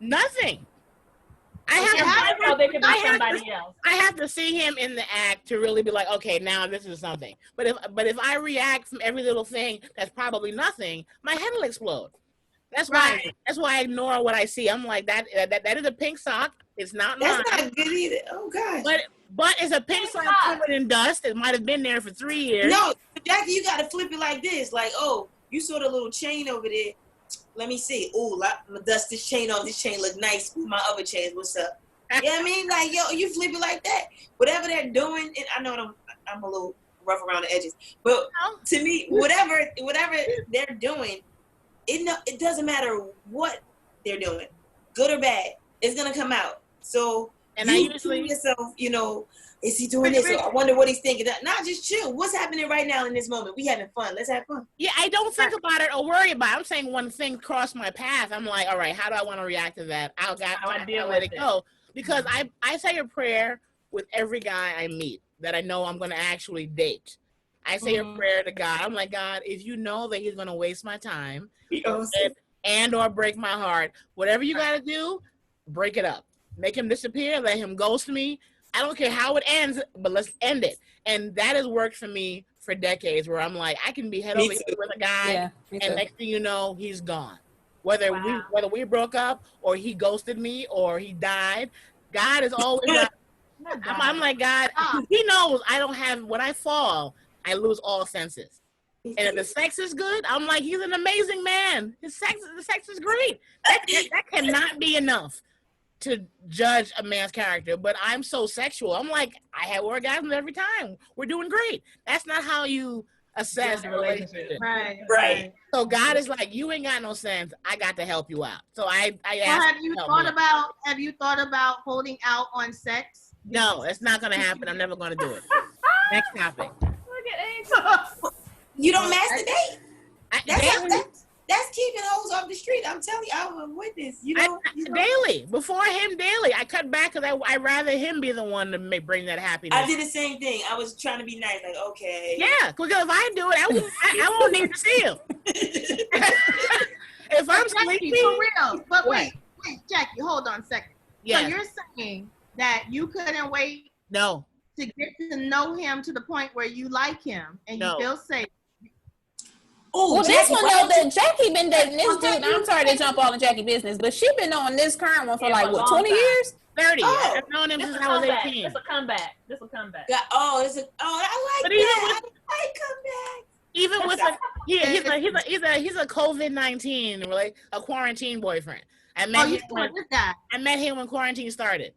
Nothing. They could be somebody else. I have to see him in the act to really be like, okay, now this is something. But if I react from every little thing that's probably nothing, my head will explode. That's why I ignore what I see. I'm like that is a pink sock. It's not mine. That's not good either. Oh gosh. But it's a pink sock covered in dust. It might have been there for 3 years. No, Jackie, you gotta flip it like this. Like, oh, you saw the little chain over there. Let me see. Oh, I'm gonna dust this chain off. This chain look nice. My other chains, what's up? You know what I mean? Like, yo, you flip it like that. Whatever they're doing, and I know I'm a little rough around the edges, but to me, whatever they're doing, it doesn't matter what they're doing, good or bad, it's gonna come out. So, and I usually yourself, is he doing this? Or I wonder what he's thinking. Not just chill. What's happening right now in this moment? We having fun. Let's have fun. Yeah, I don't think about it or worry about it. I'm saying when things cross my path, I'm like, all right, how do I want to react to that? I'll let it go. Because I say a prayer with every guy I meet that I know I'm going to actually date. I say a prayer to God. I'm like, God, if you know that he's going to waste my time and or break my heart, whatever you got to do, break it up. Make him disappear. Let him ghost me. I don't care how it ends, but let's end it. And that has worked for me for decades where I'm like, I can be head over heels with a guy and next thing you know, he's gone. Whether we broke up or he ghosted me or he died, God is always like, I'm like, God, he knows I don't have, when I fall, I lose all senses. And if the sex is good, I'm like, he's an amazing man. The sex is great. That cannot be enough to judge a man's character, but I'm so sexual. I'm like, I have orgasms every time. We're doing great. That's not how you assess the relationship. Right. So God is like, you ain't got no sense. I got to help you out. So I asked. Have you thought about holding out on sex? No, it's not gonna happen. I'm never gonna do it. Next topic. Look at Angel. You don't masturbate? That's keeping hoes off the street. I'm telling you, I'm a witness. Daily. Before him, daily. I cut back because I'd rather him be the one to bring that happiness. I did the same thing. I was trying to be nice. Like, okay. Yeah, because if I do it, I won't need to see him. If I'm sleepy. For real. But wait, Jackie, hold on a second. Yeah. So you're saying that you couldn't wait to get to know him to the point where you like him and you feel safe. Oh, well, this one though, that Jackie been dating this dude. I'm sorry to jump all in Jackie business, but she been on this current one for like what, 20 years? 30. I've known him since I was 18. This will come back. Yeah, I like that. I come back. Even with he's a COVID-19, like a quarantine boyfriend. I met him when quarantine started.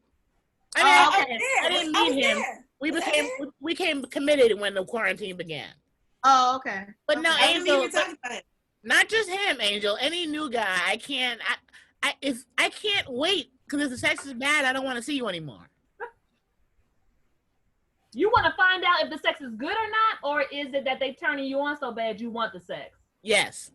I didn't meet him. We became committed when the quarantine began. Oh, okay. But no, Angel, not just him, Angel. Any new guy, I can't wait because if the sex is bad, I don't want to see you anymore. You want to find out if the sex is good or not, or is it that they turning you on so bad you want the sex? Yes.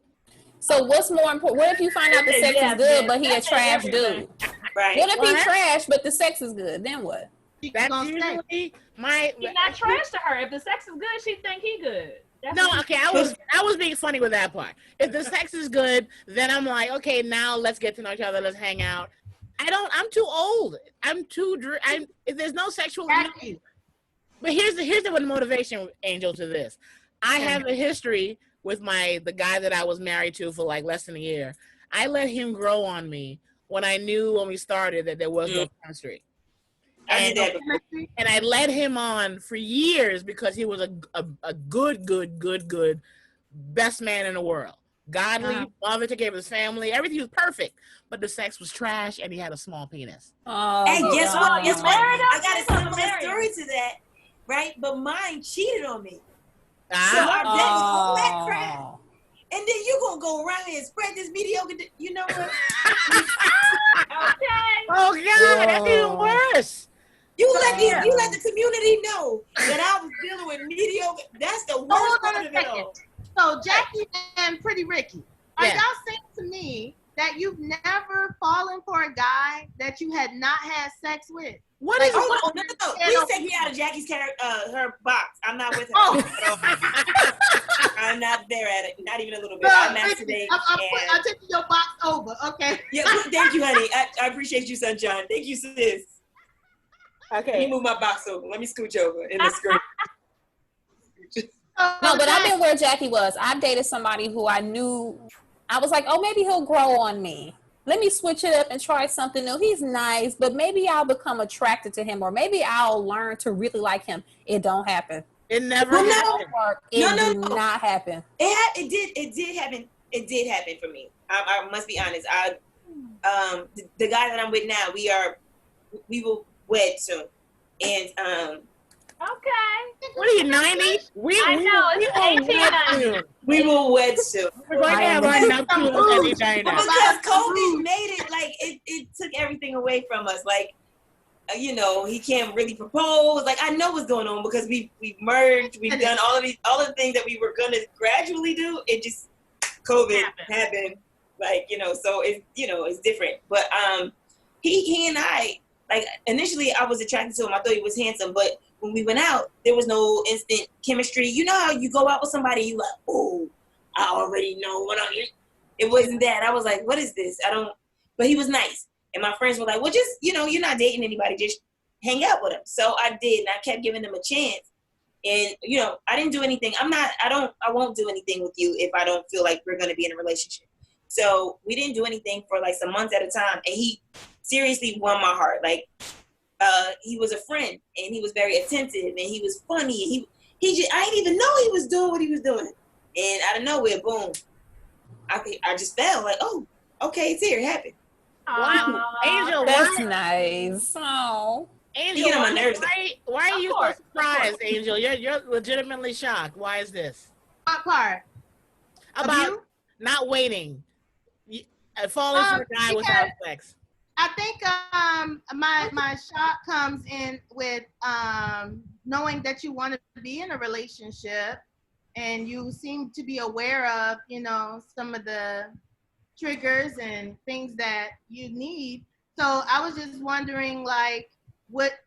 So what's more important? What if you find out the sex is good, but he a trash dude? Right. What if he trash, but the sex is good? Then what? That's usually He's not trash to her. If the sex is good, she think he good. I was being funny with that part. If the sex is good, then I'm like, okay, now let's get to know each other. Let's hang out. I'm too old. If there's no sexual. But here's the motivation, Angel, to this. I have a history with the guy that I was married to for like less than a year. I let him grow on me when I knew when we started that there was no chemistry. I did that before. And I led him on for years because he was a good best man in the world. Godly, father took care of his family, everything was perfect. But the sex was trash and he had a small penis. Oh, And guess what? Guess what? I got a similar story to that, right? But mine cheated on me. So I bet all that crap. And then you gonna go around here and spread this mediocre, you know what? Okay. Oh God, that's even worse. You let the community know that I was dealing with mediocre. That's the worst part of it all. So Jackie and Pretty Ricky, are Yeah. y'all saying to me that you've never fallen for a guy that you had not had sex with? What is Oh, no. Please take me out of Jackie's her box. I'm not with her. I'm not there at it. Not even a little bit. I masturbate. I'll take your box over, okay? Yeah, thank you, honey. I appreciate you, sunshine. Thank you, sis. Let me move my box over. Let me scooch over in the screen. No, but I've been where Jackie was. I dated somebody who I knew, I was like, oh, maybe he'll grow on me. Let me switch it up and try something new. He's nice, but maybe I'll become attracted to him, or maybe I'll learn to really like him. It don't happen. It never happened. It did not happen. It did happen. It did happen for me. I must be honest. The guy that I'm with now, we will wed soon, and Okay. What are you, 90? I know, it's 18. We will wed soon. We're going to have our nuptials any day now. Because COVID made it like it took everything away from us. Like, he can't really propose. Like, I know what's going on because we've merged. We've done all the things that we were gonna gradually do. It just COVID happened. Like, so it's different. But he and I, like, initially I was attracted to him. I thought he was handsome, but when we went out, there was no instant chemistry. You know how you go out with somebody, you like, oh, I already know what I'm eating. It wasn't that. I was like, what is this? But he was nice. And my friends were like, well, just, you're not dating anybody. Just hang out with him. So I did. And I kept giving him a chance. And, I didn't do anything. I won't do anything with you if I don't feel like we're going to be in a relationship. So we didn't do anything for like some months at a time. And he seriously won my heart. Like, he was a friend and he was very attentive and he was funny. I didn't even know he was doing what he was doing. And out of nowhere, boom, I just felt like, oh, okay, it's here, it happened. Wow, Angel, That's nice. Oh, Angel, why are you so surprised, Angel? You're legitimately shocked. Why is this? What part? About not waiting, falling for a guy without sex. I think my shock comes in with knowing that you want to be in a relationship, and you seem to be aware of some of the triggers and things that you need. So I was just wondering, like,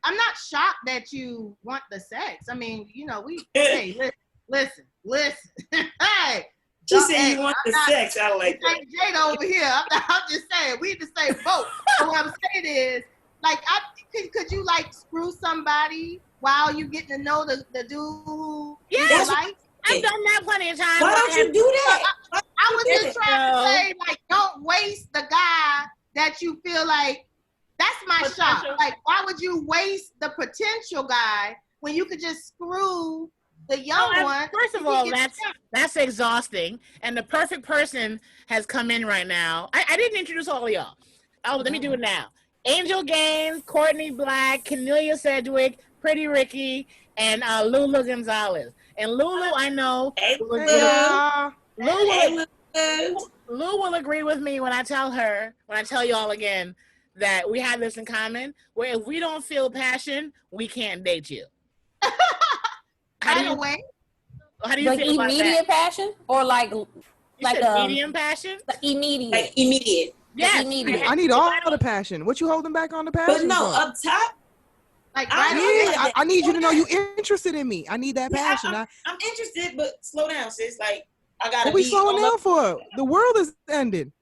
I'm not shocked that you want the sex. I mean, hey, listen. Hey. She said you want the sex. I like that. Jada over here. I'm just saying, we in the same boat. So what I'm saying is, like, could you like screw somebody while you getting to know the dude who you like? I've done that plenty of times. Why don't you do that? I was just trying to say, like, don't waste the guy that you feel like. That's my shot. Like, why would you waste the potential guy when you could just screw the young one? First of all, that's exhausting. And the perfect person has come in right now. I didn't introduce all of y'all. Oh, let me do it now. Angel Gaines, Courtney Black, Cornelia Sedgwick, Pretty Ricky, and Lulu Gonzalez. And Lulu, I know, Lou will agree with me when I tell y'all again that we have this in common, where if we don't feel passion, we can't date you. How do you feel about immediate passion, or like medium passion? Immediate. Like immediate. Yes. Immediate. I need all the passion. What you holding back on the passion? But no, for? up top. Like, I need you to know you interested in me. I need that passion. I'm interested, but slow down, sis. Like, I gotta. What we slowing down for? The world is ending.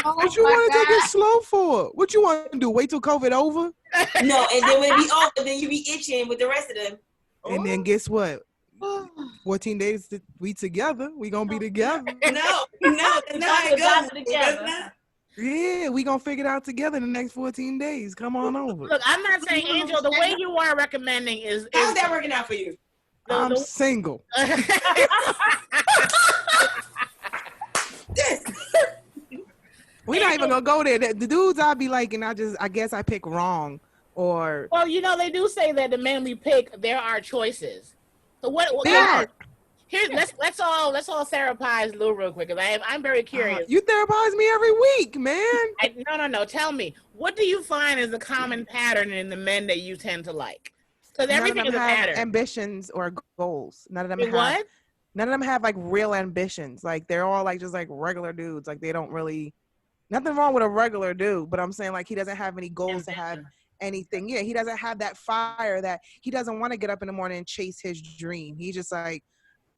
What you want to take it slow for? What you want to do? Wait till COVID over? No, and then when it be over, then you be itching with the rest of them. And then guess what? 14 days we together. We gonna be together. No, that's not how it goes. Yeah, we gonna figure it out together in the next 14 days. Come on over. Look, I'm not saying, Angel, the way you are recommending is How's that working out for you? I'm single. We're not even gonna go there. The dudes I be liking, I guess I pick wrong. Or well, they do say that the men we pick, there are choices. So what? Yeah. Here, let's all therapize Lou real quick, because I'm very curious. You therapize me every week, man. No. Tell me, what do you find is a common pattern in the men that you tend to like? Because everything is a pattern. Ambitions or goals. None of them what? None of them have like real ambitions. Like they're all like just like regular dudes. Like they don't really. Nothing wrong with a regular dude, but I'm saying like he doesn't have any goals to have anything. Yeah, he doesn't have that fire that he doesn't want to get up in the morning and chase his dream. He's just like,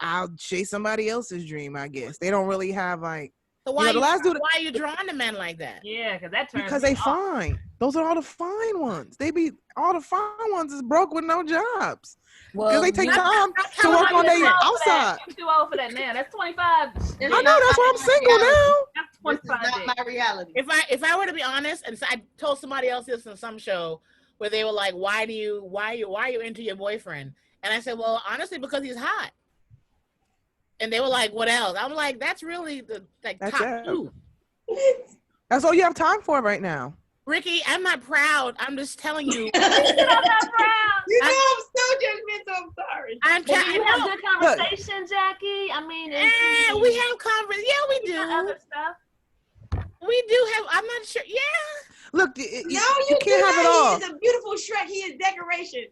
I'll chase somebody else's dream, I guess. They don't really have like. So why are you drawn to men like that? Yeah, because they fine. Those are all the fine ones. All the fine ones is broke with no jobs. Because they take time to work on their outside. I'm too old for that now. That's 25. I know, that's why I'm single now. That's 25. This is not my reality. If I were to be honest, and so I told somebody else this in some show where they were like, why are you into your boyfriend? And I said, well, honestly, because he's hot. And they were like, what else? I'm like, that's really that's top two. That's all you have time for right now. Ricky, I'm not proud. I'm just telling you. I'm not proud. You know, I'm so judgmental. I'm sorry. I'm trying. You have good conversation, Jackie. I mean, we have conversation. Yeah, we do. Other stuff. We do have. I'm not sure. Yeah. Look, No, you can't have it all. He is a beautiful Shrek. He is decoration.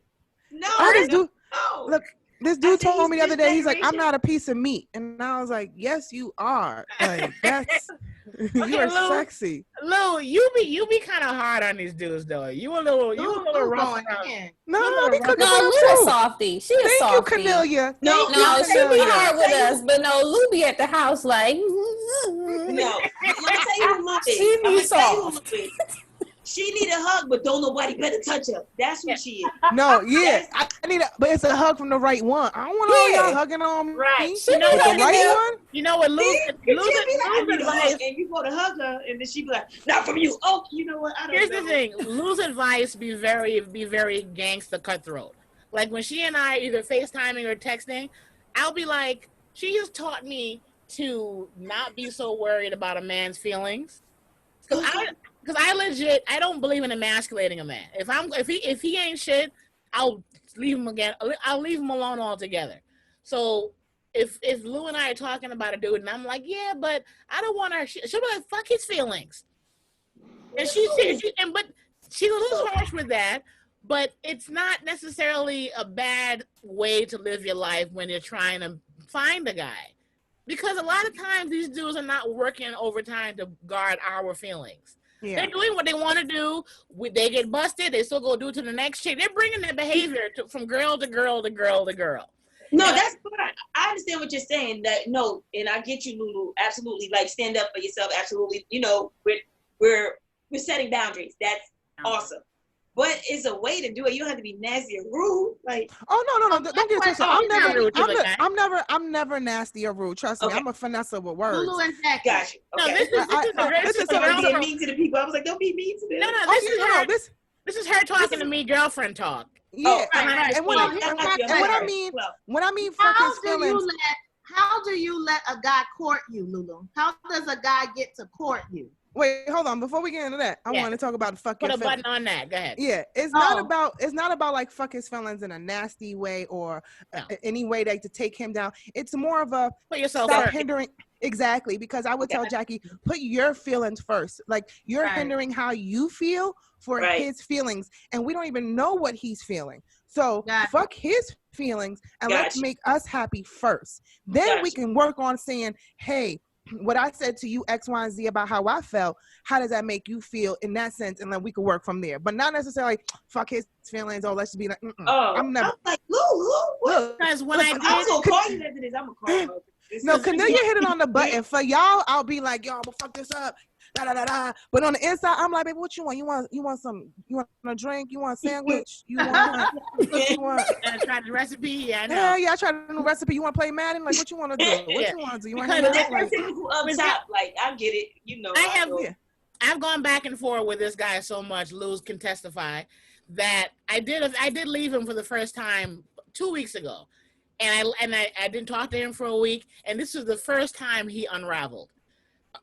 No. No. Look. This dude told me the other day, he's like, I'm not a piece of meat. And I was like, yes, you are. Like, that's, you're sexy. Lou, you be kind of hard on these dudes, though. You a little rough. No, because Lou's a softie. She a softie. Thank you, Cornelia. No, she be hard with us, but no, Lou be at the house like. No, I'm gonna tell you who Lou is. She be soft. She need a hug, but don't nobody better touch her. That's what she is. No, yeah, I need but it's a hug from the right one. I don't want all y'all hugging on me. Right. You know the right one. You know what, Lou's advice, and you go to hug her, and then she be like, "Not from you." Oh, you know what? I don't know. Here's the thing. Lou's advice be very gangster cutthroat. Like when she and I either FaceTiming or texting, I'll be like, she just taught me to not be so worried about a man's feelings. Because I don't believe in emasculating a man. If he ain't shit, I'll leave him again. I'll leave him alone altogether. So if Lou and I are talking about a dude and I'm like, yeah, but I don't want her. She'll be like, fuck his feelings. And she's a little harsh with that, but it's not necessarily a bad way to live your life when you're trying to find a guy. Because a lot of times these dudes are not working overtime to guard our feelings. Yeah. They're doing what they want to do. They get busted. They still go do it to the next chick. They're bringing their behavior from girl to girl to girl to girl. No, that's fine. I understand what you're saying. And I get you, Lulu. Absolutely, like stand up for yourself. Absolutely, we're setting boundaries. That's awesome. But it's a way to do it. You don't have to be nasty or rude. Like, no. Don't get twisted. I'm never nasty or rude. Trust me. I'm a finesse with words. Lulu and Zach. Gotcha. Okay. No, this is being mean to the people. I was like, don't be mean to them. No. This is her talking to me, girlfriend talk. Yeah. And what I mean, fuck his feelings. How do you let a guy court you, Lulu? How does a guy get to court you? Wait, hold on. Before we get into that, I want to talk about fucking. Put a button on that. Go ahead. Yeah, it's not about like fuck his feelings in a nasty way or any way to take him down. It's more of a put yourself stop hindering. Exactly, because I would tell Jackie, put your feelings first. Like you're hindering how you feel for his feelings, and we don't even know what he's feeling. So fuck his feelings and let's make us happy first. Then we can work on saying, hey, what I said to you, X, Y, and Z about how I felt, how does that make you feel in that sense? And then we can work from there. But not necessarily fuck his feelings. Let's just be like, I'm never. I'm like, Lou. Because when I was gonna call you after this, I'm gonna call you. No, Cornelia hit it on the button. For y'all, I'll be like, yo, I'm gonna fuck this up. Da, da, da, da. But on the inside, I'm like, baby, what you want? You want a drink? You want a sandwich? You want try the recipe? Yeah, I know. Yeah, I tried the new recipe. You want to play Madden? Like, what you want to do? What you want to do? You want to up top? Like, I get it. You know. I've gone back and forth with this guy so much. Luz can testify that I did leave him for the first time 2 weeks ago, and I didn't talk to him for a week, and this was the first time he unraveled.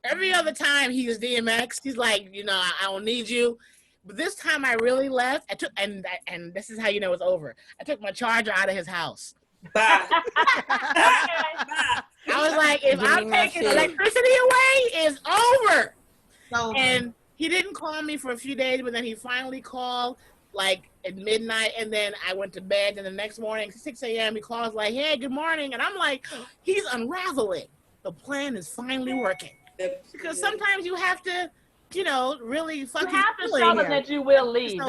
Every other time he was DMX, he's like, I don't need you. But this time I really left. I took and this is how you know it's over. I took my charger out of his house. Bye. I was like, if I'm taking electricity away, it's over. And he didn't call me for a few days, but then he finally called like at midnight, and then I went to bed, and the next morning, 6 a.m., he calls like, hey, good morning. And I'm like, he's unraveling. The plan is finally working. Because sometimes you have to, really fucking you have to show them that you will leave. You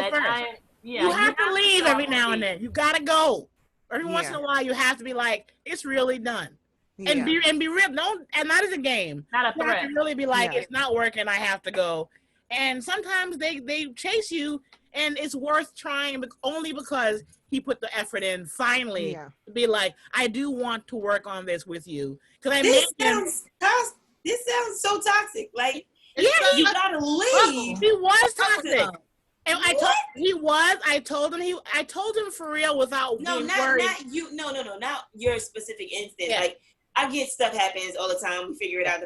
you have to leave every now and then. You gotta go. Every once in a while, you have to be like, it's really done. And be real. And not as a game. Not a threat. You have to really be like, it's not working. I have to go. And sometimes they chase you, and it's worth trying only because he put the effort in finally to be like, I do want to work on this with you. Because this sounds so toxic. Like, you gotta leave. He was toxic. And I told him for real without being worried. Not you. No, not your specific instance. Yeah. Like, I get stuff happens all the time. We figure it out,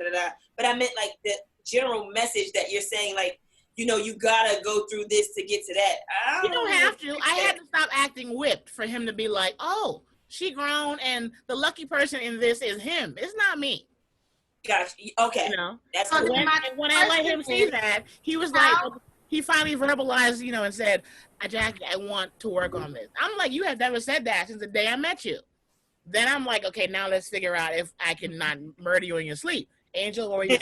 But I meant like the general message that you're saying, like, you gotta go through this to get to that. You don't have to. I had to stop acting whipped for him to be like, oh, she grown, and the lucky person in this is him. It's not me. Gosh, okay. That's cool. When I let him see that, he was like, he finally verbalized, and said, Jackie, I want to work on this. I'm like, you have never said that since the day I met you. Then I'm like, okay, now let's figure out if I can not murder you in your sleep. Angel, or you?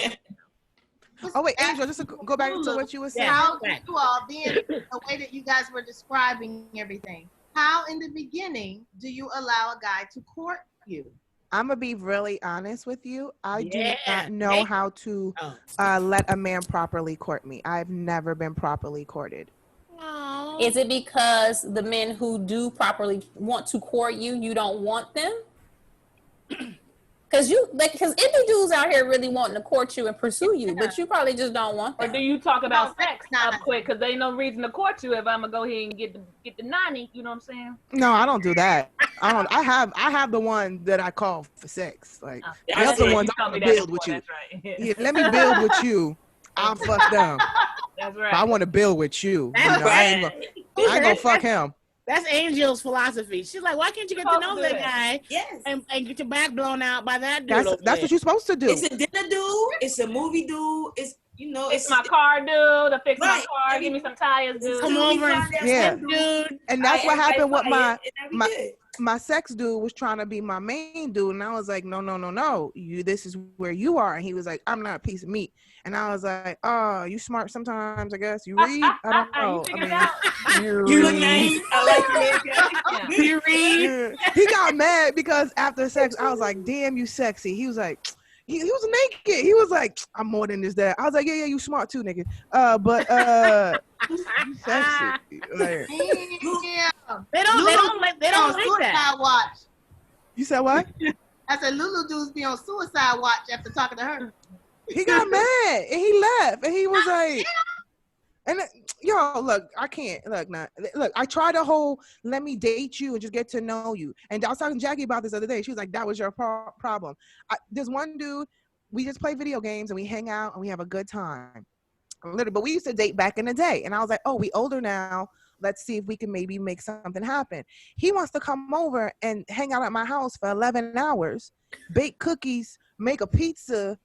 Oh wait, Angel, just to go back to what you were saying. How you all then the way that you guys were describing everything? How in the beginning do you allow a guy to court you? I'm gonna be really honest with you. I do not know how to let a man properly court me. I've never been properly courted. Is it because the men who do properly want to court you, you don't want them? Because indie dudes out here really wanting to court you and pursue you, but you probably just don't want them. Or do you talk about sex up quick? Because there ain't no reason to court you if I'm gonna go ahead and get the 90. You know what I'm saying? No, I don't do that. I have the one that I call for sex. Like the other ones I'm gonna build with you. Right. Yeah, let me build with you. I'll fuck them. That's right. I want to build with you. I ain't gonna fuck him. That's Angel's philosophy. She's like, why can't you get to know that guy? Yes. And get your back blown out by that dude. That's what you're supposed to do. It's a dinner dude. It's a movie dude. It's my car dude. To fix my car. Give me some tires dude. Come over and dude. And that's what happened with my sex dude was trying to be my main dude, and I was like, no, this is where you are. And he was like, I'm not a piece of meat. And I was like, oh, you smart sometimes, I guess. You read? I don't know. You look nice. I like you. You read? He got mad because after sex, I was like, damn, you sexy. He was like, he was naked. He was like, I'm more than this, that. I was like, yeah, you smart too, nigga. But you sexy. Like, They don't like that. Watch. You said what? I said Lulu dudes be on suicide watch after talking to her. He got mad and he left and he was like, and look, I can't look. I tried the whole let me date you and just get to know you. And I was talking to Jackie about this the other day. She was like, that was your problem. There's one dude, we just play video games and we hang out and we have a good time. Literally, but we used to date back in the day. And I was like, oh, we older now. Let's see if we can maybe make something happen. He wants to come over and hang out at my house for 11 hours, bake cookies, make a pizza,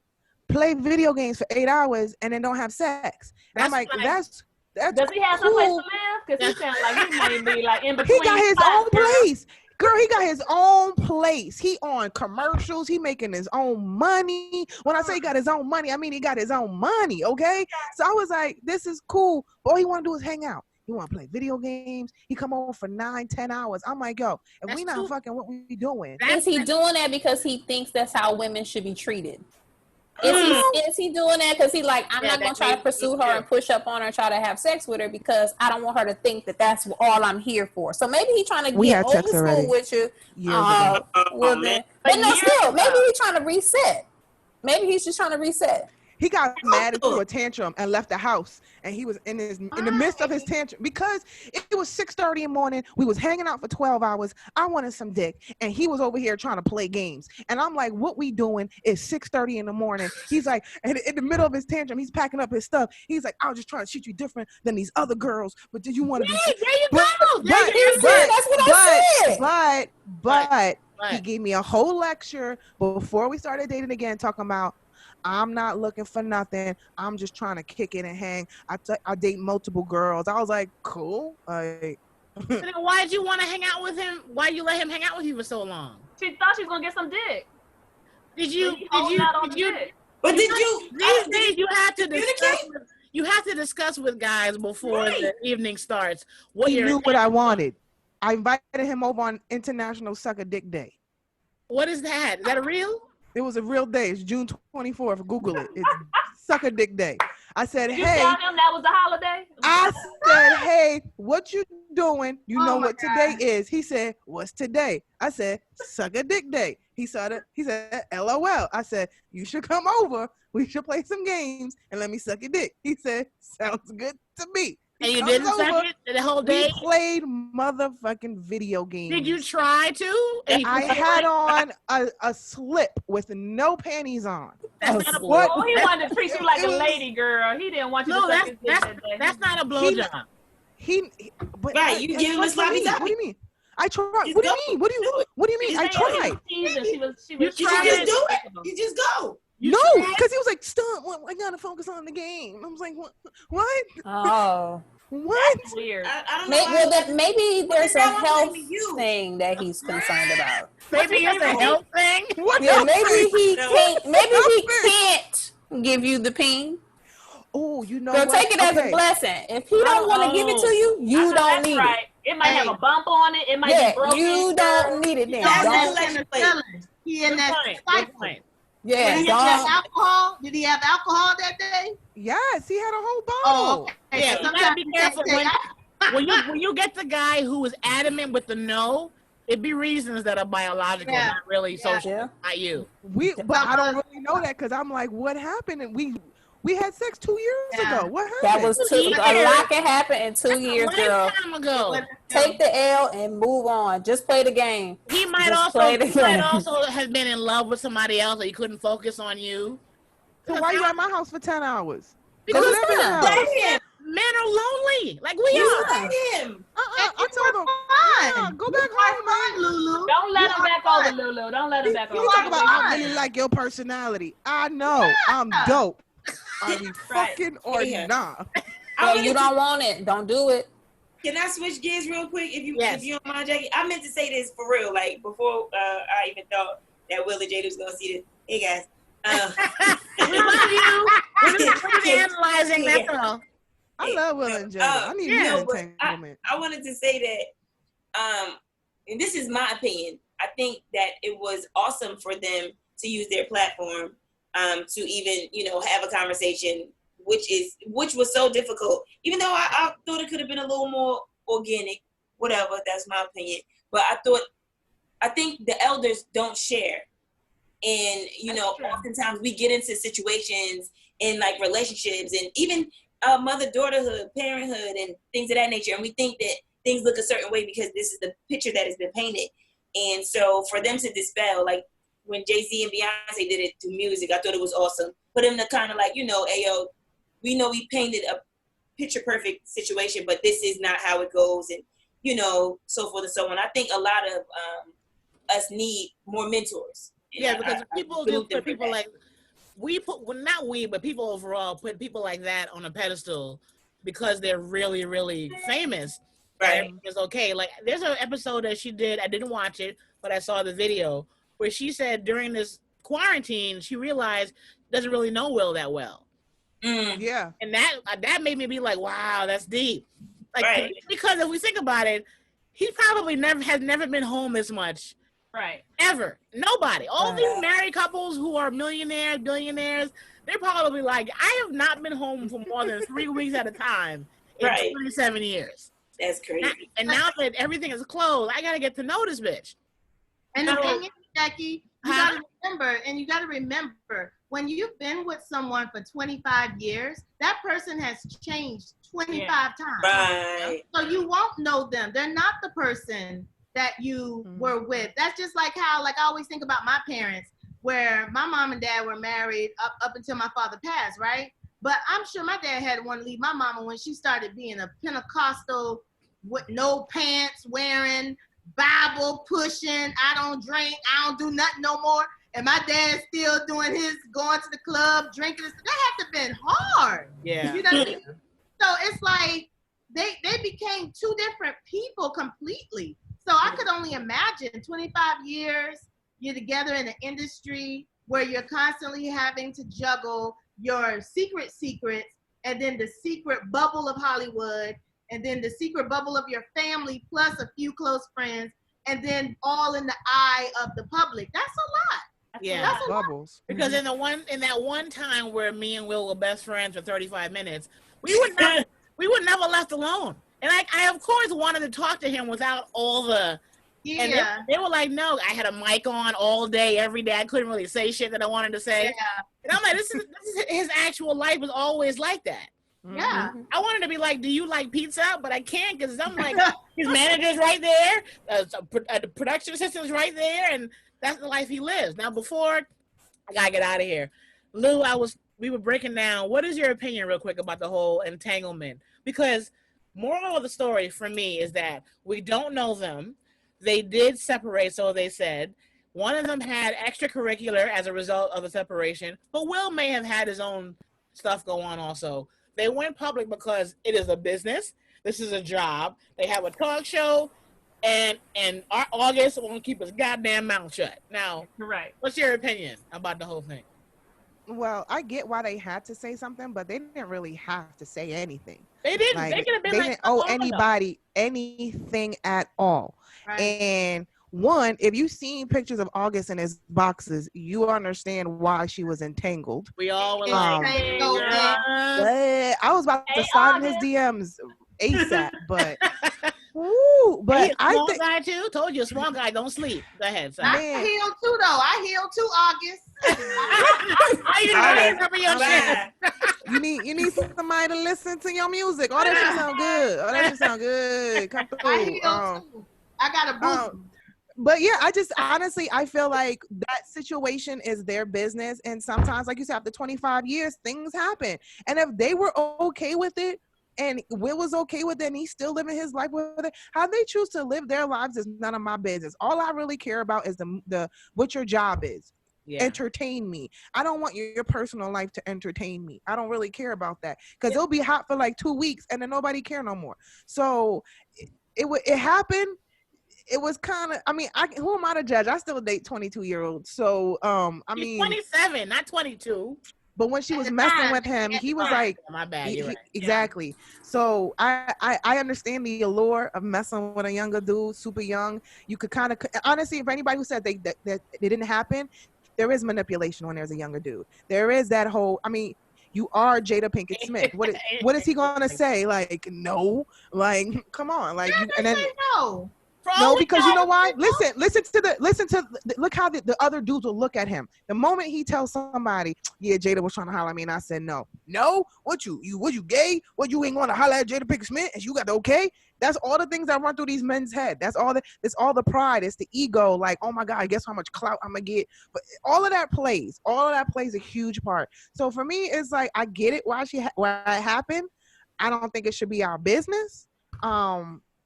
play video games for 8 hours, and then don't have sex. And I'm like, that's does he have cool. someplace to live? Because he sounds like he might be like in between. He got his own place. Girl, he got his own place. He on commercials. He making his own money. When I say he got his own money, I mean he got his own money, okay? So I was like, this is cool. But all he want to do is hang out. He want to play video games. He come over for 9-10 hours. I'm like, yo, if we not fucking, what we doing? Is he doing that because he thinks that's how women should be treated? Is he doing that because he like, I'm not going to try to pursue her and push up on her and try to have sex with her because I don't want her to think that that's all I'm here for. So maybe he's trying to get old school with you. But no, still, maybe he's trying to reset. Maybe he's just trying to reset. He got mad and threw a tantrum and left the house. And he was in the midst of his tantrum because it was 6:30 in the morning. We was hanging out for 12 hours. I wanted some dick. And he was over here trying to play games. And I'm like, what we doing is 6:30 in the morning. He's like, and in the middle of his tantrum, he's packing up his stuff. He's like, I was just trying to treat you different than these other girls. But did you want to be? There you go. That's what I said. But he gave me a whole lecture before we started dating again, talking about, I'm not looking for nothing. I'm just trying to kick it and hang. I date multiple girls. I was like, cool. Then why did you want to hang out with him? Why you let him hang out with you for so long? She thought she was gonna get some dick. Did you? But did you? These days you have to discuss. You have to discuss with guys before the evening starts. He knew what I wanted. I invited him over on International Suck a Dick Day. What is that? Is that a real? It was a real day. It's June 24th. Google it. It's Suck a Dick Day. I said, you hey. tell him that was a holiday? I said, hey, what you doing? You know what today is. He said, what's today? I said, Suck a Dick Day. He said, LOL. I said, you should come over. We should play some games and let me suck your dick. He said, sounds good to me. And you didn't suck it the whole day? We played motherfucking video games. Did you try to? I had on a slip with no panties on. That's not a blow. Oh, he wanted to treat you like a lady, girl. He didn't want you to suck his dick that day. That's not a blowjob. But right, you give him a sloppy top. What do you mean? I tried. What do you mean? What do you mean? I tried. She was you just do it. You just go. No, because he was like, stop. I gotta focus on the game. I was like, what? Oh. What? That's weird. I don't know. Maybe there's a health thing that he's concerned about. Maybe it's a health thing. Yeah, maybe he can't. Maybe he can't give you the ping. Oh, you know So what? take it as a blessing. If he don't want to give it to you, you don't need it. It might have a bump on it. It might be broken. You don't need it then. He in that cycle. Yeah, Did he have alcohol? Did he have alcohol that day? Yes, he had a whole bottle. Oh, okay. Yeah, you gotta be careful when you get the guy who is adamant with the no. It be reasons that are biological, not really social. Not you. But I don't really know that because I'm like, what happened? And we had sex 2 years ago. What happened? That was a lot can happen in 2 years, girl. Time ago. Take the L and move on. Just play the game. He might also have been in love with somebody else, or he couldn't focus on you. So why you at my house for 10 hours? Because men are lonely, like we are. Let him. I told him, go back home, man. Lulu. Don't let him back over, Lulu. Don't let him back over. You talk about I really like your personality. I know. I'm dope. Are we fucking or not? Oh, you don't want it. Don't do it. Can I switch gears real quick? If you don't mind, Jackie. I meant to say this for real, like before I even thought that Will and Jada was gonna see this. Hey guys. We love you. We're just analyzing that all. I love Will and Jada. I need more entanglement. I wanted to say that, and this is my opinion. I think that it was awesome for them to use their platform to even, have a conversation, which was so difficult. Even though I thought it could have been a little more organic, whatever. That's my opinion. But I think the elders don't share. And, oftentimes we get into situations in like relationships and even mother-daughterhood, parenthood, and things of that nature. And we think that things look a certain way because this is the picture that has been painted. And so for them to dispel, like when Jay-Z and Beyonce did it through music, I thought it was awesome. For them to kind of like, ayo, we know we painted a picture-perfect situation, but this is not how it goes. And, so forth and so on. I think a lot of us need more mentors. Yeah, because people do put people like but people overall put people like that on a pedestal because they're really, really famous. Right. It's okay. Like there's an episode that she did. I didn't watch it, but I saw the video where she said during this quarantine she realized doesn't really know Will that well. Yeah. And that made me be like, wow, that's deep. Like right. Because if we think about it, he probably has never been home as much. Right. Ever. Nobody. All these married couples who are millionaires, billionaires, they're probably like, I have not been home for more than 3 weeks at a time in 27 years. That's crazy. And now that everything is closed, I got to get to know this bitch. And the thing is, Jackie, you got to remember, when you've been with someone for 25 years, that person has changed 25 times. Right. So you won't know them. They're not the person that you were with. That's just like how, like, I always think about my parents, where my mom and dad were married up until my father passed, right? But I'm sure my dad had to want to leave my mama when she started being a Pentecostal with no pants wearing, Bible pushing, I don't drink, I don't do nothing no more. And my dad's still doing his, going to the club, drinking. That had to have been hard. Yeah. You know what I mean? So it's like they became two different people completely. So I could only imagine 25 years, you're together in an industry where you're constantly having to juggle your secrets, and then the secret bubble of Hollywood, and then the secret bubble of your family, plus a few close friends, and then all in the eye of the public. That's a lot. Yeah, that's a bubbles. Lot. Because in that one time where me and Will were best friends for 35 minutes, we would never left alone. And I of course wanted to talk to him without all the. Yeah. And they were like, no, I had a mic on all day, every day. I couldn't really say shit that I wanted to say. Yeah. And I'm like, this is his actual life was always like that. Yeah. I wanted to be like, do you like pizza? But I can't, because I'm like, his manager's right there, the production assistant's right there, and that's the life he lives. Now, before I gotta get out of here, Lou, we were breaking down. What is your opinion, real quick, about the whole entanglement? Because moral of the story for me is that we don't know them. They did separate, so they said. One of them had extracurricular as a result of the separation, but Will may have had his own stuff go on also. They went public because it is a business. This is a job. They have a talk show, and August won't keep his goddamn mouth shut. Now, right. What's your opinion about the whole thing? Well, I get why they had to say something, but they didn't really have to say anything. They didn't. Like, they could have been they like, didn't owe anybody anything at all. Right. And one, if you've seen pictures of August in his boxes, you understand why she was entangled. We all were like, I was about to slide in his DMs ASAP, but woo, but I think guy too. Told you, a small guy don't sleep. Go ahead, son. I healed too, though. I healed too, August. You need somebody to listen to your music. Oh, that shit sound good. Come through. I healed too. I got a boost. But yeah, I feel like that situation is their business. And sometimes, like you said, after 25 years, things happen. And if they were okay with it, and Will was okay with it, and he's still living his life with it, how they choose to live their lives is none of my business. All I really care about is the what your job is. Yeah. Entertain me. I don't want your personal life to entertain me. I don't really care about that, because it'll be hot for like 2 weeks and then nobody care no more. So it happened. It was kind of, who am I to judge? I still date 22-year-olds. So, She's 27, not 22. But when she was messing with him, he was like, my bad, you're right. Exactly. Yeah. So I understand the allure of messing with a younger dude, super young. You could kind of, honestly, if anybody who said that it didn't happen, there is manipulation when there's a younger dude. There is that whole, you are Jada Pinkett Smith. What is he going to say? Like, no, like, come on. Like, and then, no. No, because you know why? Look how the other dudes will look at him. The moment he tells somebody, yeah, Jada was trying to holler at me, and I said no. What you gay? What, you ain't going to holler at Jada Pinkett Smith and you got the okay? That's all the things that run through these men's head. That's all the pride. It's the ego. Like, oh my God, guess how much clout I'm gonna get. But all of that plays a huge part. So for me, it's like, I get it why it happened. I don't think it should be our business.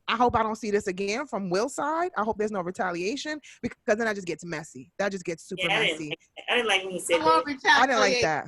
I hope I don't see this again from Will's side. I hope there's no retaliation, because then that just gets messy. That just gets super messy. I didn't like when he said that. I didn't like that.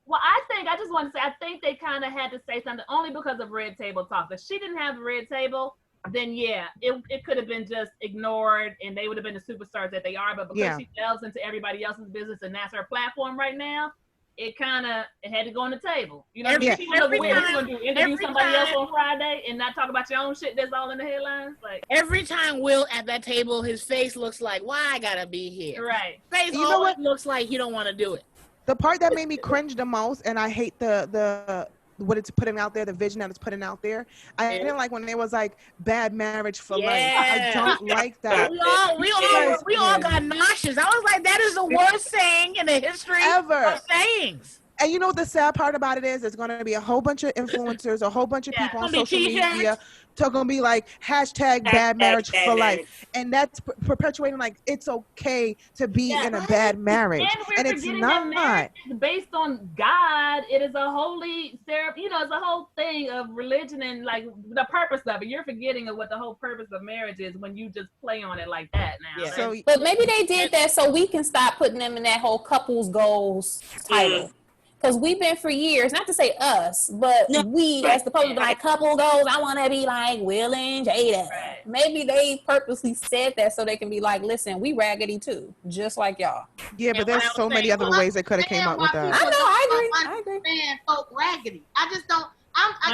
Well, I just want to say, I think they kind of had to say something only because of Red Table Talk. If she didn't have the Red Table, then yeah, it could have been just ignored and they would have been the superstars that they are. But because she delves into everybody else's business and that's her platform right now, it had to go on the table. You know what I mean? People look weird. You're going to interview somebody else on Friday and not talk about your own shit that's all in the headlines. Like, every time Will at that table, his face looks like, why I gotta be here? Right. Face always looks like he don't want to do it. The part that made me cringe the most, and I hate the what it's putting out there, the vision that it's putting out there. I didn't like when there was like bad marriage for life. I don't like that. We all got nauseous. I was like, that is the worst saying in the history of sayings. And you know what the sad part about it is? There's going to be a whole bunch of influencers, a whole bunch of people on social media talking going to be like hashtag bad marriage for life. And that's perpetuating like it's okay to be in a bad marriage. And it's not. not. Based on God, it is a holy therapy. You know, it's a whole thing of religion and like the purpose of it. You're forgetting of what the whole purpose of marriage is when you just play on it like that now. Yeah. So, but maybe they did that so we can stop putting them in that whole couples goals title. Because we've been for years, not to say us, but we as the public, like couple goals, I want to be like Will and Jada. Right. Maybe they purposely said that so they can be like, listen, we raggedy too, just like y'all. Yeah, but there's so many other ways they could have came up with that. I know, I understand folk raggedy. I just don't,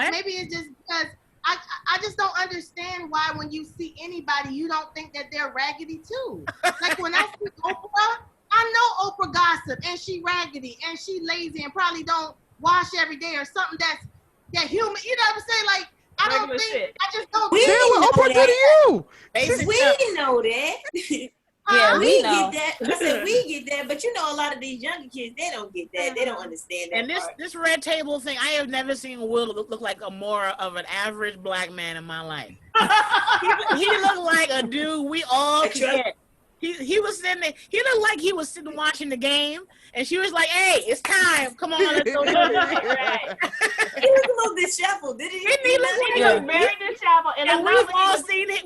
maybe it's just because I just don't understand why when you see anybody, you don't think that they're raggedy too. Like when I see Oprah, I know Oprah gossip and she raggedy and she lazy and probably don't wash every day or something that human. You know what I'm saying? Like I don't think shit. I just don't. Damn, what Oprah did to you? We know that. Yeah, we get that. I said we get that, but you know, a lot of these younger kids, they don't get that. They don't understand that. And this red table thing, I have never seen Will look like a more of an average black man in my life. he looked like a dude we all get. He was sitting there. He looked like he was sitting watching the game, and she was like, "Hey, it's time. Come on, let's go." Right. He was a little disheveled, didn't he? He was very disheveled, and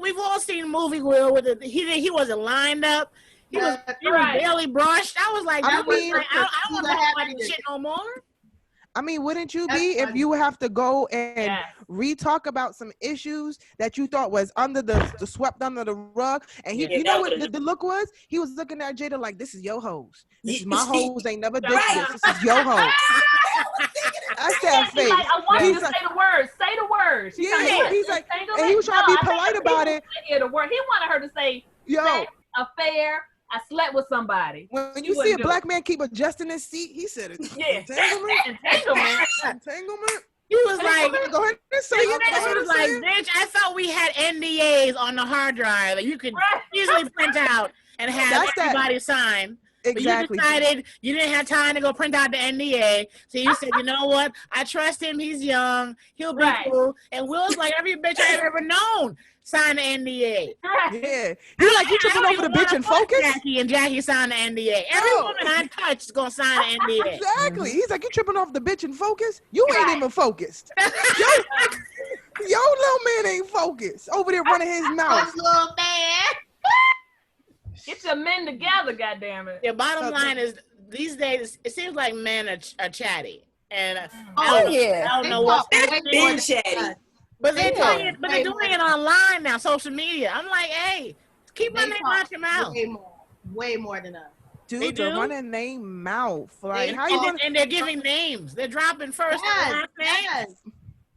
we've all seen movie Will with it. He wasn't lined up. He was barely brushed. I was like, I don't want to talk about this shit no more. I mean, wouldn't you be if you have to go and re-talk about some issues that you thought was under the swept under the rug? And you know what the look was? He was looking at Jada like, this is your hoes. This is my hoes. Ain't never did this. This is your hoes. I said face. Like, I want you to say the words. Say the words. He's like, and he was trying to be polite about it. He wanted her to say, affair. I slept with somebody. When you see a black man keep adjusting his seat, he said it. Entanglement. Entanglement. He was like, go ahead and say it. He was like, bitch, I thought we had NDAs on the hard drive that you could easily print out and have everybody sign. Exactly. But you decided you didn't have time to go print out the NDA. So you said, you know what? I trust him. He's young. He'll be cool. And Will's like every bitch I've ever known. Sign the NDA. Yeah. You're like, you tripping over the bitch in Focus? Jackie signed the NDA. Every woman I touch is going to sign the NDA. Exactly. He's like, you tripping off the bitch in Focus? You ain't even focused. Your little man ain't focused. Over there running his mouth. Little man. Get your men together, goddammit. The bottom line is, these days, it seems like men are chatty. And I don't know what's been chatty. But they're doing it online now, social media. I'm like, hey, keep my name out your mouth. Way more than us. Dude, they're running their mouth. Like, and they're giving names. They're dropping first and last names.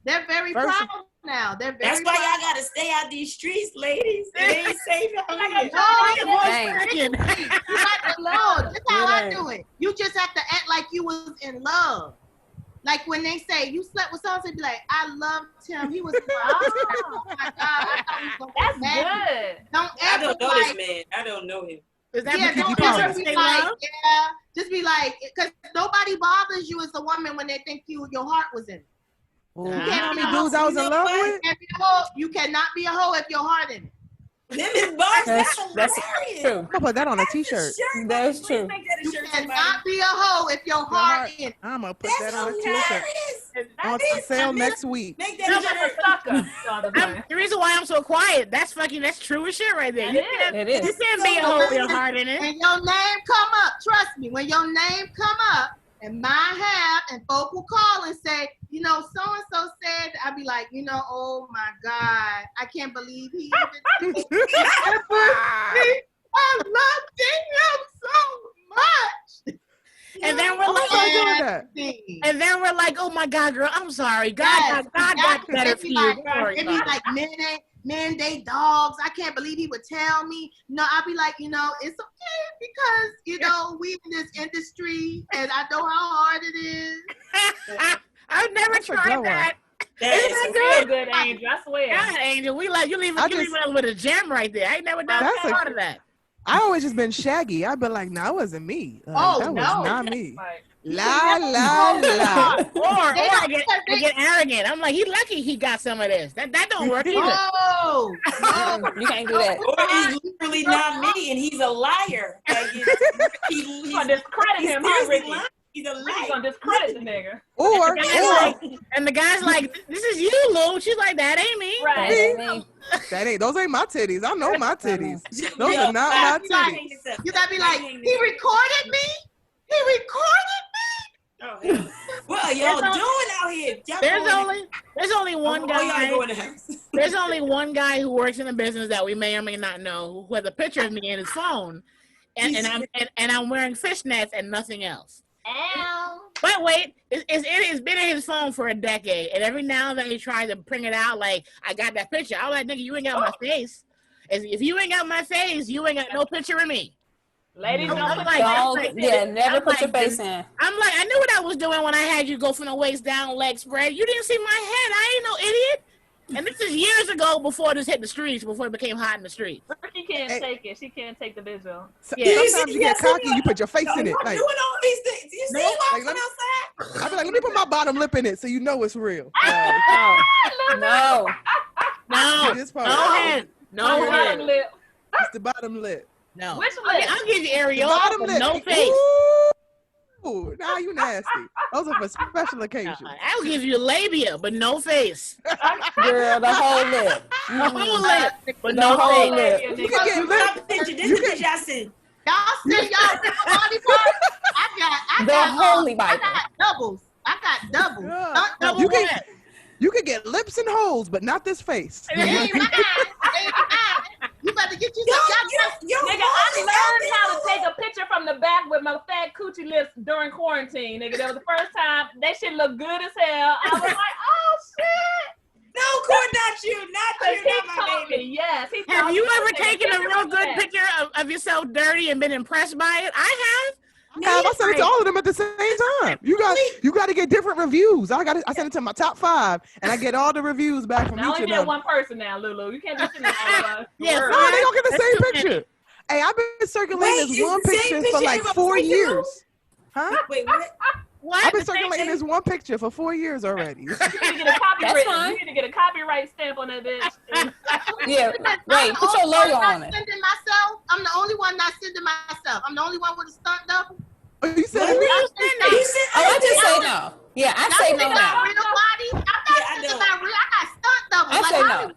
They're very proud now. That's why y'all gotta stay out these streets, ladies. They ain't safe out here. You got to love. That's how I do it. You just have to act like you was in love. Like when they say you slept with someone, they be like, I loved him. He was oh my God. I thought he was gonna be good. I don't know this man. I don't know him. Is that don't be like, just be like, because nobody bothers you as a woman when they think your heart was in it. You can't be dudes I was in love with. You cannot be a hoe if your heart in it. That's true. I'm gonna put that on a t-shirt. That's true. You cannot be a hoe if your heart in it. I'm gonna put that on a t-shirt. On sale next week. The reason why I'm so quiet, that's true as shit right there. It is. You can't be a hoe with your heart in it. When your name come up, trust me, when your name come up, and mine have, and folk will call and say, so-and-so said, I'd be like, oh my God, I can't believe he even I loved him so much. And then we're like, oh my God, girl, I'm sorry. God got better for you. It'd be like, men, they dogs. I can't believe he would tell me. No, I'd be like, it's okay because, we in this industry and I know how hard it is. I've never tried that. That's real good, Angel. I swear. God, Angel, we like you leaving us with a gem right there. I ain't never done part of that. I always just been Shaggy. I've been like, no, it wasn't me. That was not me. Right. La la la. Or I get arrogant. I'm like, he's lucky he got some of this. That don't work either. Oh, you can't do that. Or he's literally not me, and he's a liar. Like, he's gonna discredit him, huh, Ricky? He's a liar. He's gonna discredit the nigga. And the guy's like, this is you, Lou. She's like, that ain't me. Right. Those ain't my titties. I know my titties. Those are not my titties. You gotta be like, he recorded me? He recorded me? Oh, what are y'all doing out here? There's only one guy. There's only one guy who works in a business that we may or may not know who has a picture of me in his phone, and I'm wearing fishnets and nothing else. But wait, it's been in his phone for a decade, and every now and then he tries to bring it out like, I got that picture. I'm like, nigga, you ain't got my face. If you ain't got my face, you ain't got no picture of me. Ladies, never put your face in. I'm like, I knew what I was doing when I had you go from the waist down, leg spread. You didn't see my head. I ain't no idiot. And this is years ago before this hit the streets, before it became hot in the streets. She can't take it. She can't take the visual. Sometimes you get cocky, you put your face in it. Like, doing all these things. You see walking outside? I be like, let me put my bottom lip in it so you know it's real. No. No bottom lip. It's the bottom lip. No. Which lip? I'll give you areola, no face. Ooh, now you nasty. Those are for special occasions. I'll give you labia, but no face. Girl, the whole lip. The whole lip, but no face. lip. You can get lip. This is the picture y'all seen. Y'all see y'all body parts? I got holy Bible. I got doubles. You can get lips and holes, but not this face. You better get you some. Nigga, I learned how to take a picture from the back with my fat coochie lips during quarantine. Nigga, that was the first time. That shit looked good as hell. I was like, oh shit. No, Court, not you, not my baby. Yes. Have you ever taken a real good picture of yourself dirty and been impressed by it? I have. I sent it to all of them at the same time. You got to get different reviews. I sent it to my top 5, and I get all the reviews back from each of them. I only get one person now, Lulu. You can't be sending all of us. Yeah, no, they don't get the same picture. Hey, I've been circulating this one picture for like 4 years. Huh? Wait, what? I've been circulating this one picture for 4 years already. You need to get a copyright. You need to get a copyright stamp on that bitch. Yeah, right. Put your logo on it. I'm the only one not sending myself. I'm the only one with a stunt double. Oh, you said I just say no. Yeah, I say no now. Real body. I'm not sending my real. I got stunt double. I say no.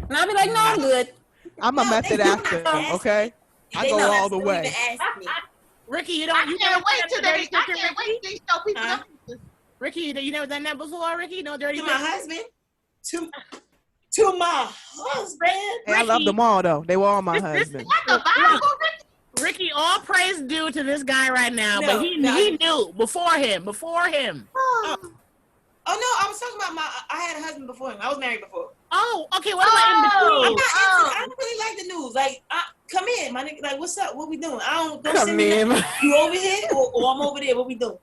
And I'll be like, no, I'm good. I'm a method actor, okay? I go all the way. Ricky, you can't wait till they show people. Ricky, you never done that before, Ricky? No dirty my husband. To my husband. Hey, I love them all though. They were all my husband. Ricky, all praise due to this guy right now, but he knew before him. Oh no, I was talking about I had a husband before him. I was married before. Oh, okay. What about in between? I don't really like the news. Like, come in, my nigga. Like, what's up? What we doing? Don't send me in. You over here or I'm over there? What we doing?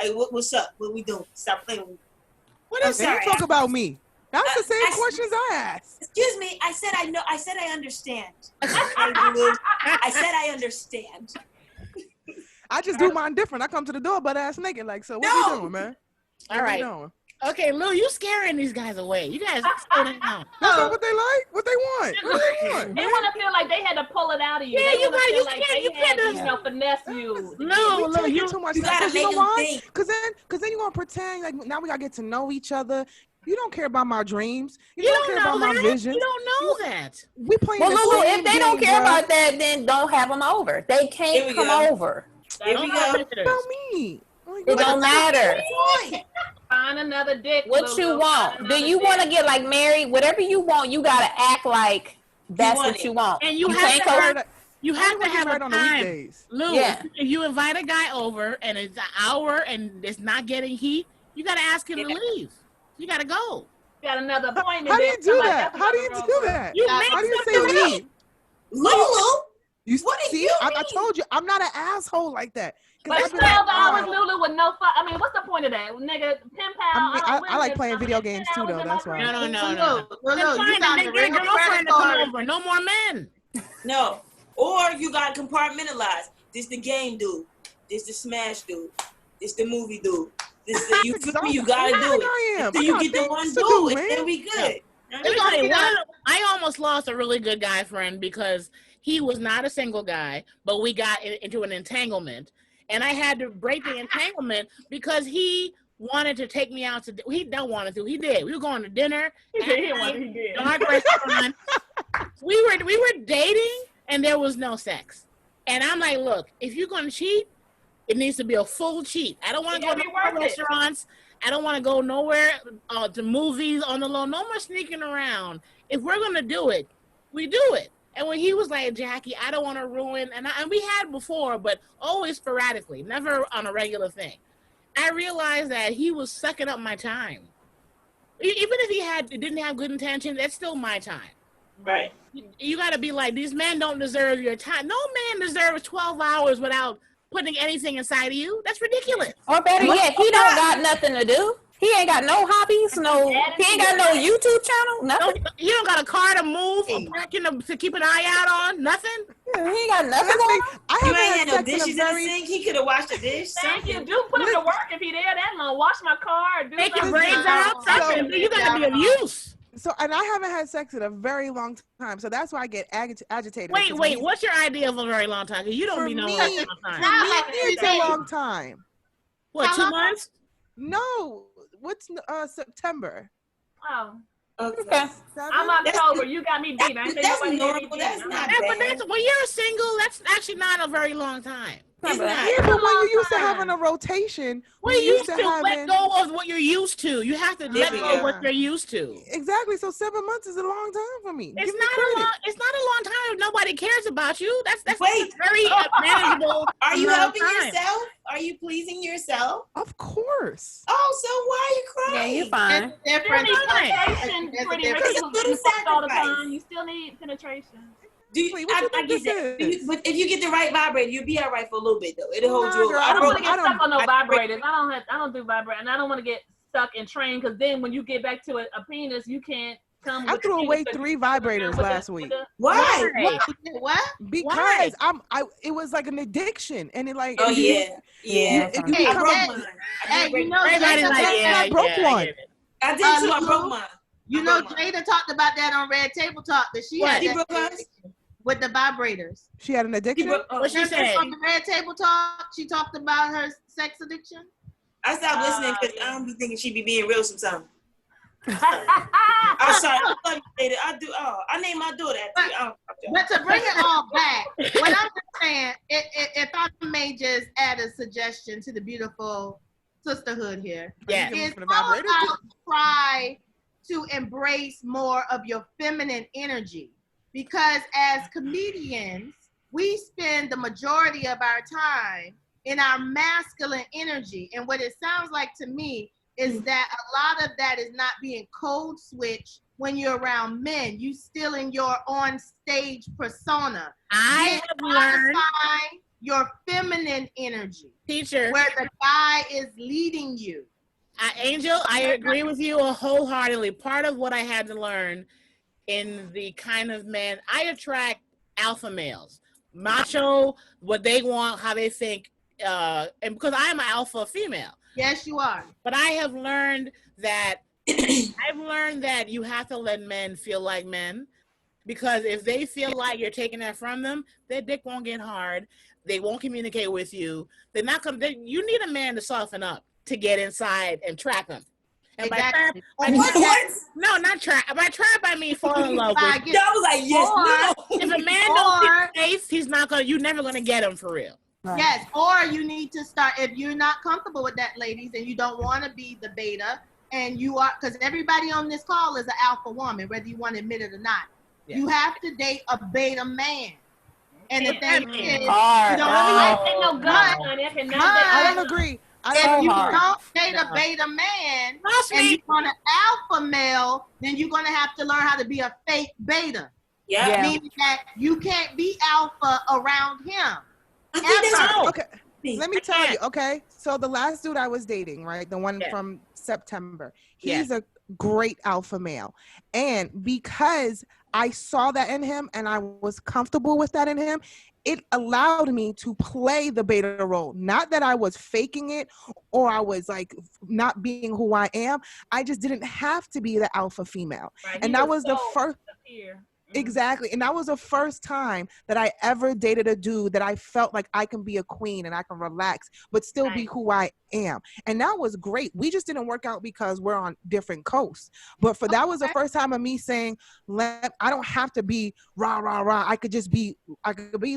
Like, what's up? What we doing? Stop playing with me. What I'm sorry. Talk about me. That's the same questions I asked. Excuse me. I said I know. I said I understand. I said I understand. I just do mine different. I come to the door butt ass naked. Like, so what we doing, man? All right. Okay, Lou, you scaring these guys away. You guys slow down. That's not what they like. What they want. They want to feel like they had to pull it out of you. Yeah, you can't finesse you. No, you too much. You gotta make them think. Because then you want to pretend like now we gotta get to know each other. You don't care about my dreams. You don't care about my vision. You don't know that. We playing. Well, Lulu, if they don't care about that, then don't have them over. They can't come over. Here we go. About me. It don't matter. Find another dick. What you want? Do you want to get like married? Whatever you want, you gotta act like that's what you want. And you have to have a time. Lou, if you invite a guy over and it's an hour and it's not getting heat, you gotta ask him to leave. You gotta go. Got another appointment. How do you do that? How do you do that? You make how do you say leave? Lulu. What do see? you I mean? told you, I'm not an asshole like that. But I've been 12 like, hours, Lulu, with no fun. I mean, what's the point of that? Nigga, pen pal. I like playing video games too, though. That's why. No. Then Fine, then get a girlfriend to come over. No more men. No. Or you got to compartmentalize. This the game dude. This the smash dude. This the movie dude. This the you feel me? You gotta do it. Until you get the one dude, and then we good. Let me tell you, I almost lost a really good guy friend because he was not a single guy, but we got into an entanglement, and I had to break the entanglement because he wanted to take me out to. He don't want to. He did. We were going to dinner. He did. Dark restaurant. We were dating, and there was no sex. And I'm like, look, if you're gonna cheat, it needs to be a full cheat. I don't want to go to restaurants. I don't want to go nowhere to movies on the low. No more sneaking around. If we're gonna do it, we do it. And when he was like, Jackie, I don't want to ruin, and we had before, but always sporadically, never on a regular thing. I realized that he was sucking up my time. Even if he didn't have good intentions, that's still my time. Right. You got to be like, these men don't deserve your time. No man deserves 12 hours without putting anything inside of you. That's ridiculous. Or better yet, he don't got nothing to do. He ain't got no hobbies, he ain't got no YouTube channel, nothing. He don't got a car to move, a parking to keep an eye out on, nothing. He ain't got nothing going on. You ain't had no dishes in the sink. He could have washed the dish. Thank you. Do put him to work if he there that long. Wash my car. Take your braids out. Something. You got to be of use. So, and I haven't had sex in a very long time, so that's why I get agitated. Wait, what's your idea of a very long time? You don't mean no long time. For me, it's a long time. What, 2 months? No, what's September? Oh. Okay. I'm October. You got me beat. That's normal. That's not bad. But when you're single, that's actually not a very long time. Yeah, but when you're used to having a rotation, when you used to let go of what you're used to. You have to let go of what you're used to. Exactly. So 7 months is a long time for me. It's not a long time if nobody cares about you. That's very manageable. Are you helping yourself? Are you pleasing yourself? Of course. Oh, so why are you crying? Yeah, you're fine. You still need penetration. I get that. But if you get the right vibrator, you'll be all right for a little bit though. It'll hold you over. I don't want to get stuck on no vibrators. I don't do vibrators, and I don't want to get stuck and trained because then when you get back to a penis, you can't come. I threw away 3 vibrators last week. Why? What? Because it was like an addiction, and it like. Oh yeah. Hey, you know, I broke one. I did too. I broke mine. You know, Jada talked about that on Red Table Talk that she had with the vibrators. She had an addiction. What she said? On the Red Table Talk, she talked about her sex addiction. I stopped listening because I don't be thinking she be being real sometimes. I'm sorry. I love you, Jada. I do. Oh, I named my daughter after you. But to bring it all back, what I'm just saying, if I may just add a suggestion to the beautiful sisterhood here, is try to embrace more of your feminine energy, because as comedians, we spend the majority of our time in our masculine energy. And what it sounds like to me is that a lot of that is not being code switched when you're around men. You still in your on stage persona. I have learned your feminine energy, teacher, where the guy is leading you. Angel, I agree with you wholeheartedly. Part of what I had to learn in the kind of man, I attract alpha males, macho, what they want, how they think, and because I am an alpha female. Yes, you are. But I have learned that you have to let men feel like men, because if they feel like you're taking that from them, their dick won't get hard. They won't communicate with you. They're not going. You need a man to soften up to get inside and trap him. And exactly. No, not trap. By trap, I mean fall in love with. I was like, yes, no. If a man don't feel safe, he's not gonna. You're never gonna get him for real. Right. Yes, or you need to start, if you're not comfortable with that, ladies, and you don't want to be the beta, and you are, because everybody on this call is an alpha woman, whether you want to admit it or not. Yeah. You have to date a beta man. And the thing is, I don't agree. If you don't date a beta man and you want an alpha male, then you're going to have to learn how to be a fake beta. Yeah. Meaning that you can't be alpha around him. I think that's okay. Let me tell you, okay? So the last dude I was dating, right? The one from September, he's a great alpha male. And because I saw that in him and I was comfortable with that in him, it allowed me to play the beta role. Not that I was faking it or I was like not being who I am. I just didn't have to be the alpha female. Right. And that was the first. Here. Exactly. And that was the first time that I ever dated a dude that I felt like I can be a queen and I can relax, but still be who I am. And that was great. We just didn't work out because we're on different coasts. But that was the first time of me saying, I don't have to be rah, rah, rah. I could be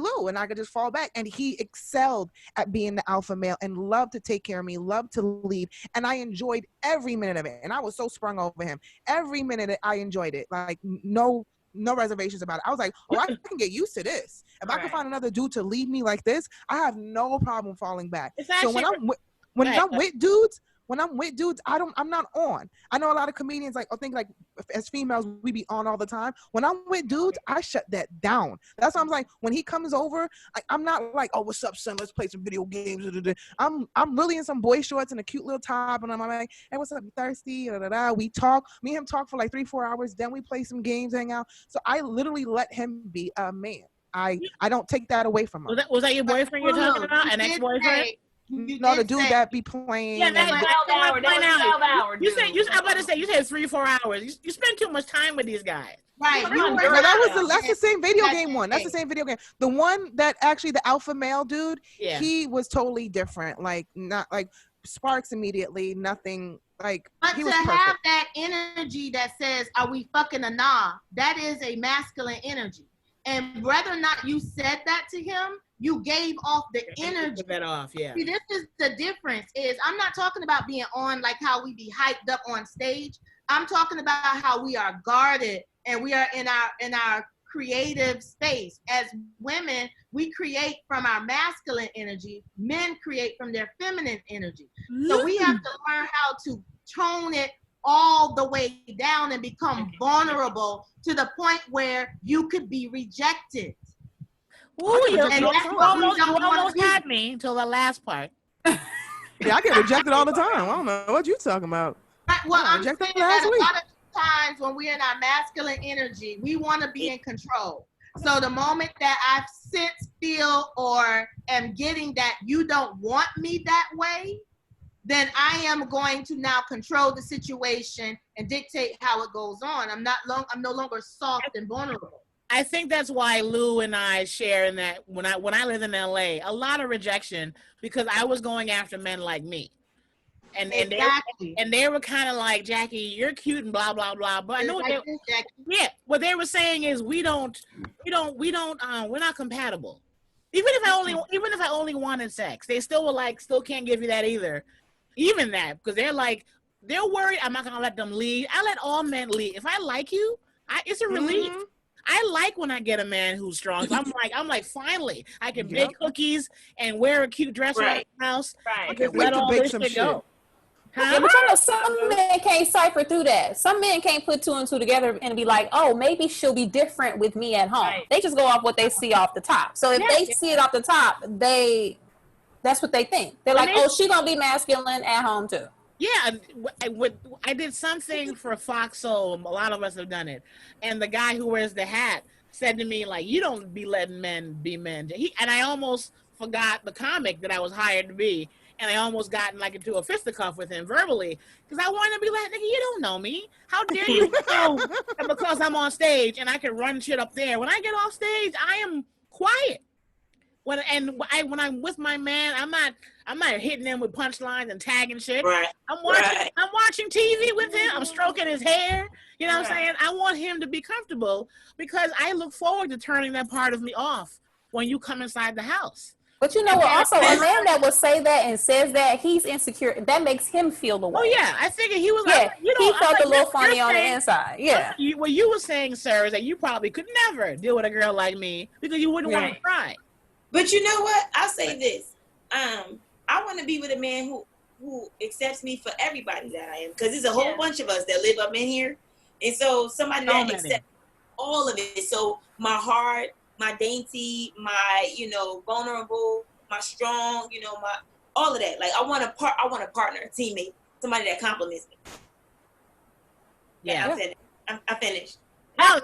Lou and I could just fall back. And he excelled at being the alpha male and loved to take care of me, loved to lead. And I enjoyed every minute of it. And I was so sprung over him. Every minute I enjoyed it. Like no reservations about it. I was like, I can get used to this. If I can find another dude to lead me like this, I have no problem falling back. So when I'm with dudes, I'm not on. I know a lot of comedians think like as females we be on all the time. When I'm with dudes, I shut that down. That's why I'm like, when he comes over, I'm not like, oh, what's up, son? Let's play some video games. I'm really in some boy shorts and a cute little top, and I'm like, hey, what's up? You thirsty? We talk. Me and him talk for like 3-4 hours. Then we play some games, hang out. So I literally let him be a man. I don't take that away from him. Was that your boyfriend you're talking about? An ex-boyfriend? No, the dude that be playing. Yeah, that's 12 hours. You said I'm about to say you said 3-4 hours. You spend too much time with these guys. Right. That's the same video game one. That's the same video game. The one that actually the alpha male dude, he was totally different. Like not like sparks immediately, nothing like but he to was have that energy that says, are we fucking or nah? That is a masculine energy. And whether or not you said that to him, you gave off the energy. Put that off, yeah. See, this is the difference. Is I'm not talking about being on like how we be hyped up on stage. I'm talking about how we are guarded and we are in our creative space. As women, we create from our masculine energy. Men create from their feminine energy. So we have to learn how to tone it all the way down and become vulnerable to the point where you could be rejected. Ooh, you almost had me until the last part. Yeah, I get rejected all the time. I don't know what you're talking about. Well, I'm saying that a lot of times when we're in our masculine energy, we want to be in control. So the moment that I sense, feel, or am getting that you don't want me that way, then I am going to now control the situation and dictate how it goes on. I'm no longer soft and vulnerable. I think that's why Lou and I share in that when I lived in LA, a lot of rejection because I was going after men like me. And they were kind of like, Jackie, you're cute and blah blah blah. But I know what they were saying is we're not compatible. Even if I only wanted sex, they still were like, still can't give you that either. Even that, because they're worried I'm not gonna let them lead. I let all men lead. If I like you, it's a relief. Mm-hmm. I like when I get a man who's strong. So I'm like, finally, I can bake cookies and wear a cute dress around the house. Right. I can't wait to bake some shit. Huh? Yeah, but you know, some men can't cipher through that. Some men can't put two and two together and be like, oh, maybe she'll be different with me at home. Right. They just go off what they see off the top. So if they see it off the top, that's what they think. They're like, oh, she gonna be masculine at home too. Yeah, I did something for Fox Soul. A lot of us have done it. And the guy who wears the hat said to me, like, you don't be letting men be men. And I almost forgot the comic that I was hired to be. And I almost got into a fisticuff with him verbally. Because I wanted to be like, nigga, you don't know me. How dare you know that because I'm on stage and I can run shit up there. When I get off stage, I am quiet. When I'm with my man, I'm not hitting him with punchlines and tagging shit. Right. I'm watching TV with him. I'm stroking his hair. You know what I'm saying? I want him to be comfortable because I look forward to turning that part of me off when you come inside the house. But you know what? Also, a man that will say that and says that he's insecure, that makes him feel the way. Oh yeah, I figured he was. Yeah, he felt a little funny on the inside. Yeah. What you were saying, sir, is that you probably could never deal with a girl like me because you wouldn't want to try. But you know what? I'll say this. I want to be with a man who accepts me for everybody that I am. Because there's a whole bunch of us that live up in here. And so somebody that accepts all of it. So my heart, my dainty, my, you know, vulnerable, my strong, you know, my all of that. Like I want a partner, a teammate, somebody that compliments me. Yeah. I finished. No,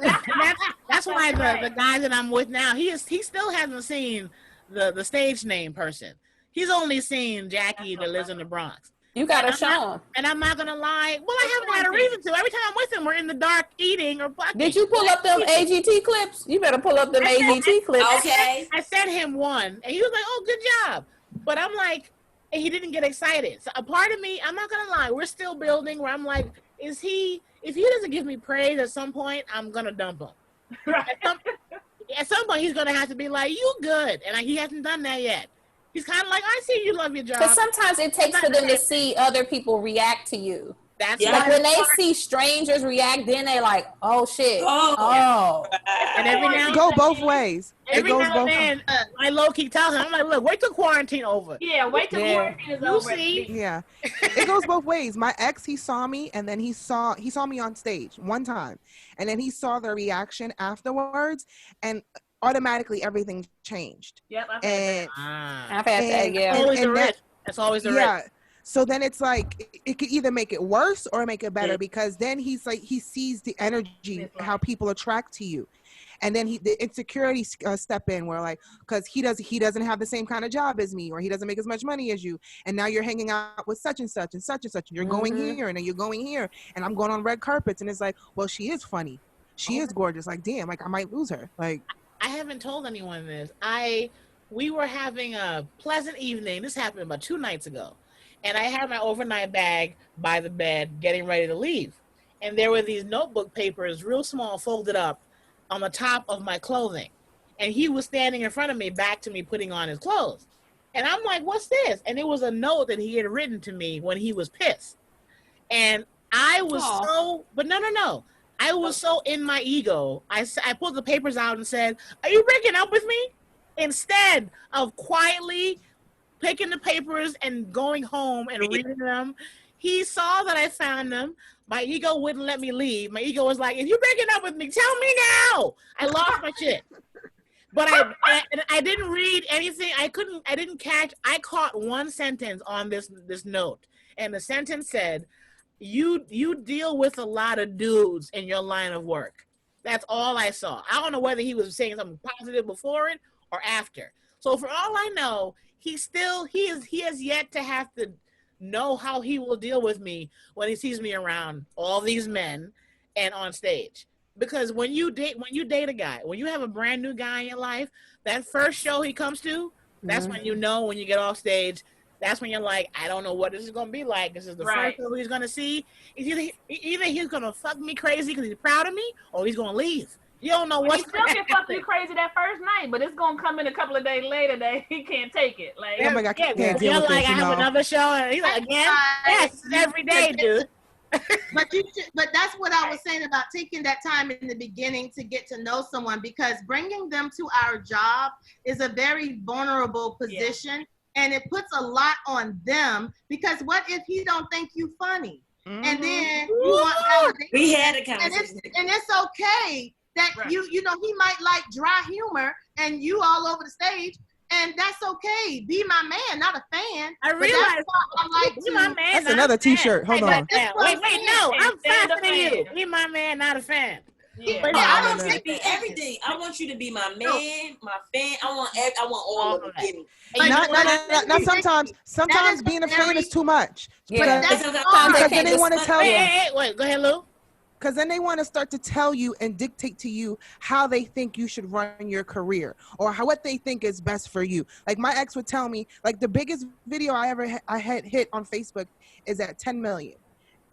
that's why the guy that I'm with now, he still hasn't seen the stage name person. He's only seen Jackie that lives in the Bronx. You gotta show him. And I'm not gonna lie. Well, I haven't had a reason to. Every time I'm with him, we're in the dark eating or fucking. Did you pull up them AGT clips? You better pull up them AGT clips. Okay. I sent him one, and he was like, "Oh, good job," but I'm like, and he didn't get excited. So a part of me, I'm not gonna lie, we're still building. Where I'm like, if he doesn't give me praise at some point, I'm gonna dump him. Right. At some point, he's gonna have to be like, "You good," and he hasn't done that yet. He's kind of like, I see you love your job. Because sometimes it takes for them to see other people react to you. That's like when they see strangers react, then they like, oh shit. Oh. And every now and go both ways. Every now and then, I low key tell him, I'm like, look, wait till quarantine over. Yeah, wait till quarantine is over. See? Yeah, it goes both ways. My ex, he saw me, and then he saw me on stage one time, and then he saw the reaction afterwards, and automatically everything changed. Yep, I've had that. Yeah, that's always the risk. Yeah. So then it's like it could either make it worse or make it better, because then he's like, he sees the energy, how people attract to you, and then the insecurities step in, where like, because he doesn't have the same kind of job as me, or he doesn't make as much money as you, and now you're hanging out with such and such and such and such, and you're going here and then you're going here, and I'm going on red carpets, and it's like, well, she is funny, she is gorgeous, like damn, like I might lose her. Like, I haven't told anyone this. We were having a pleasant evening. This happened about 2 nights ago. And I had my overnight bag by the bed getting ready to leave. And there were these notebook papers, real small, folded up on the top of my clothing. And he was standing in front of me, back to me, putting on his clothes. And I'm like, what's this? And it was a note that he had written to me when he was pissed. And I was but no. I was so in my ego. I pulled the papers out and said, are you breaking up with me? Instead of quietly picking the papers and going home and reading them, he saw that I found them. My ego wouldn't let me leave. My ego was like, if you're breaking up with me, tell me now. I lost my shit. But I didn't read anything. I caught one sentence on this note. And the sentence said, you deal with a lot of dudes in your line of work. That's all I saw. I don't know whether he was saying something positive before it or after. So for all I know, he has yet to have to know how he will deal with me when he sees me around all these men and on stage. Because when you date a guy, when you have a brand new guy in your life, that first show he comes to, that's when you know, when you get off stage, that's when you're like, I don't know what this is going to be like. This is the first show he's going to see. Either he's going to fuck me crazy because he's proud of me, or he's going to leave. You don't know what's going to happen. He still can fuck you crazy that first night, but it's going to come in a couple of days later that he can't take it. Like, oh my God, I can't deal you're with like, this, I have another show, and he's like, again? Yes, every day, dude. But that's what I was saying about taking that time in the beginning to get to know someone, because bringing them to our job is a very vulnerable position, and it puts a lot on them, because what if he don't think you funny? And then you want validation. We had a conversation. And it's okay that you know, he might like dry humor and you all over the stage, and that's okay. Be my man, not a fan. I realize I like be my man. That's another T-shirt. Hold on. Wait, no, I'm faster than you. Be my man, not a fan. Yeah. I want you to be everything. I want you to be my man, my fan. I want all of it. Not sometimes being a fan is too much. Yeah, because then they want to tell you. Wait, go ahead, Lou. Because then they want to start to tell you and dictate to you how they think you should run your career, or what they think is best for you. Like my ex would tell me, like the biggest video I had hit on Facebook is at 10 million.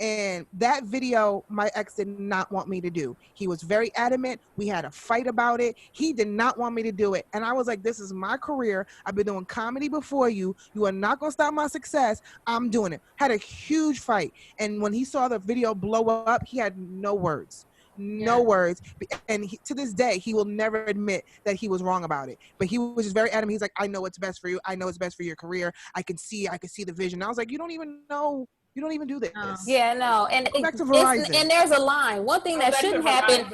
And that video, my ex did not want me to do. He was very adamant. We had a fight about it. He did not want me to do it. And I was like, this is my career. I've been doing comedy before you. You are not going to stop my success. I'm doing it. Had a huge fight. And when he saw the video blow up, he had no words. No words. And to this day, he will never admit that he was wrong about it. But he was just very adamant. He's like, I know what's best for you. I know what's best for your career. I could see the vision. And I was like, you don't even know. You don't even do this. Yeah, no. And back to Verizon. And there's a line. One thing that shouldn't happen.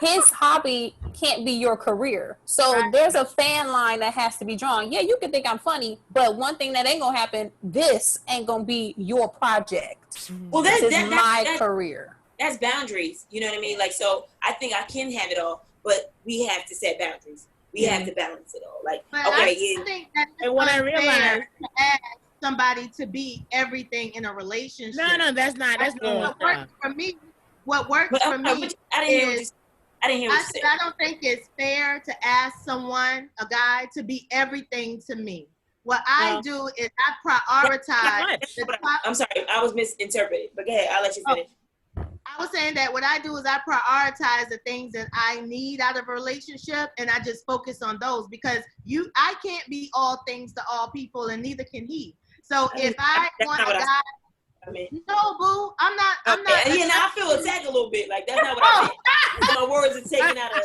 his hobby can't be your career. So there's a fan line that has to be drawn. Yeah, you can think I'm funny, but one thing that ain't gonna happen, this ain't gonna be your project. Well, this is my career. That's boundaries. You know what I mean? Like, so I think I can have it all, but we have to set boundaries. We have to balance it all. Like, but okay, I think that and when I realized to ask somebody to be everything in a relationship. No, that's not. That's what works for me. What works for me I didn't hear what you said. I don't think it's fair to ask someone, a guy, to be everything to me. What I do is I prioritize. I'm sorry, I was misinterpreted. But go ahead, I'll let you finish. I was saying that what I do is I prioritize the things that I need out of a relationship, and I just focus on those, because I can't be all things to all people, and neither can he. So if I want a guy, no, boo, I'm not. Yeah, now I feel attacked a little bit. Like, that's not what I meant. My words are taken out of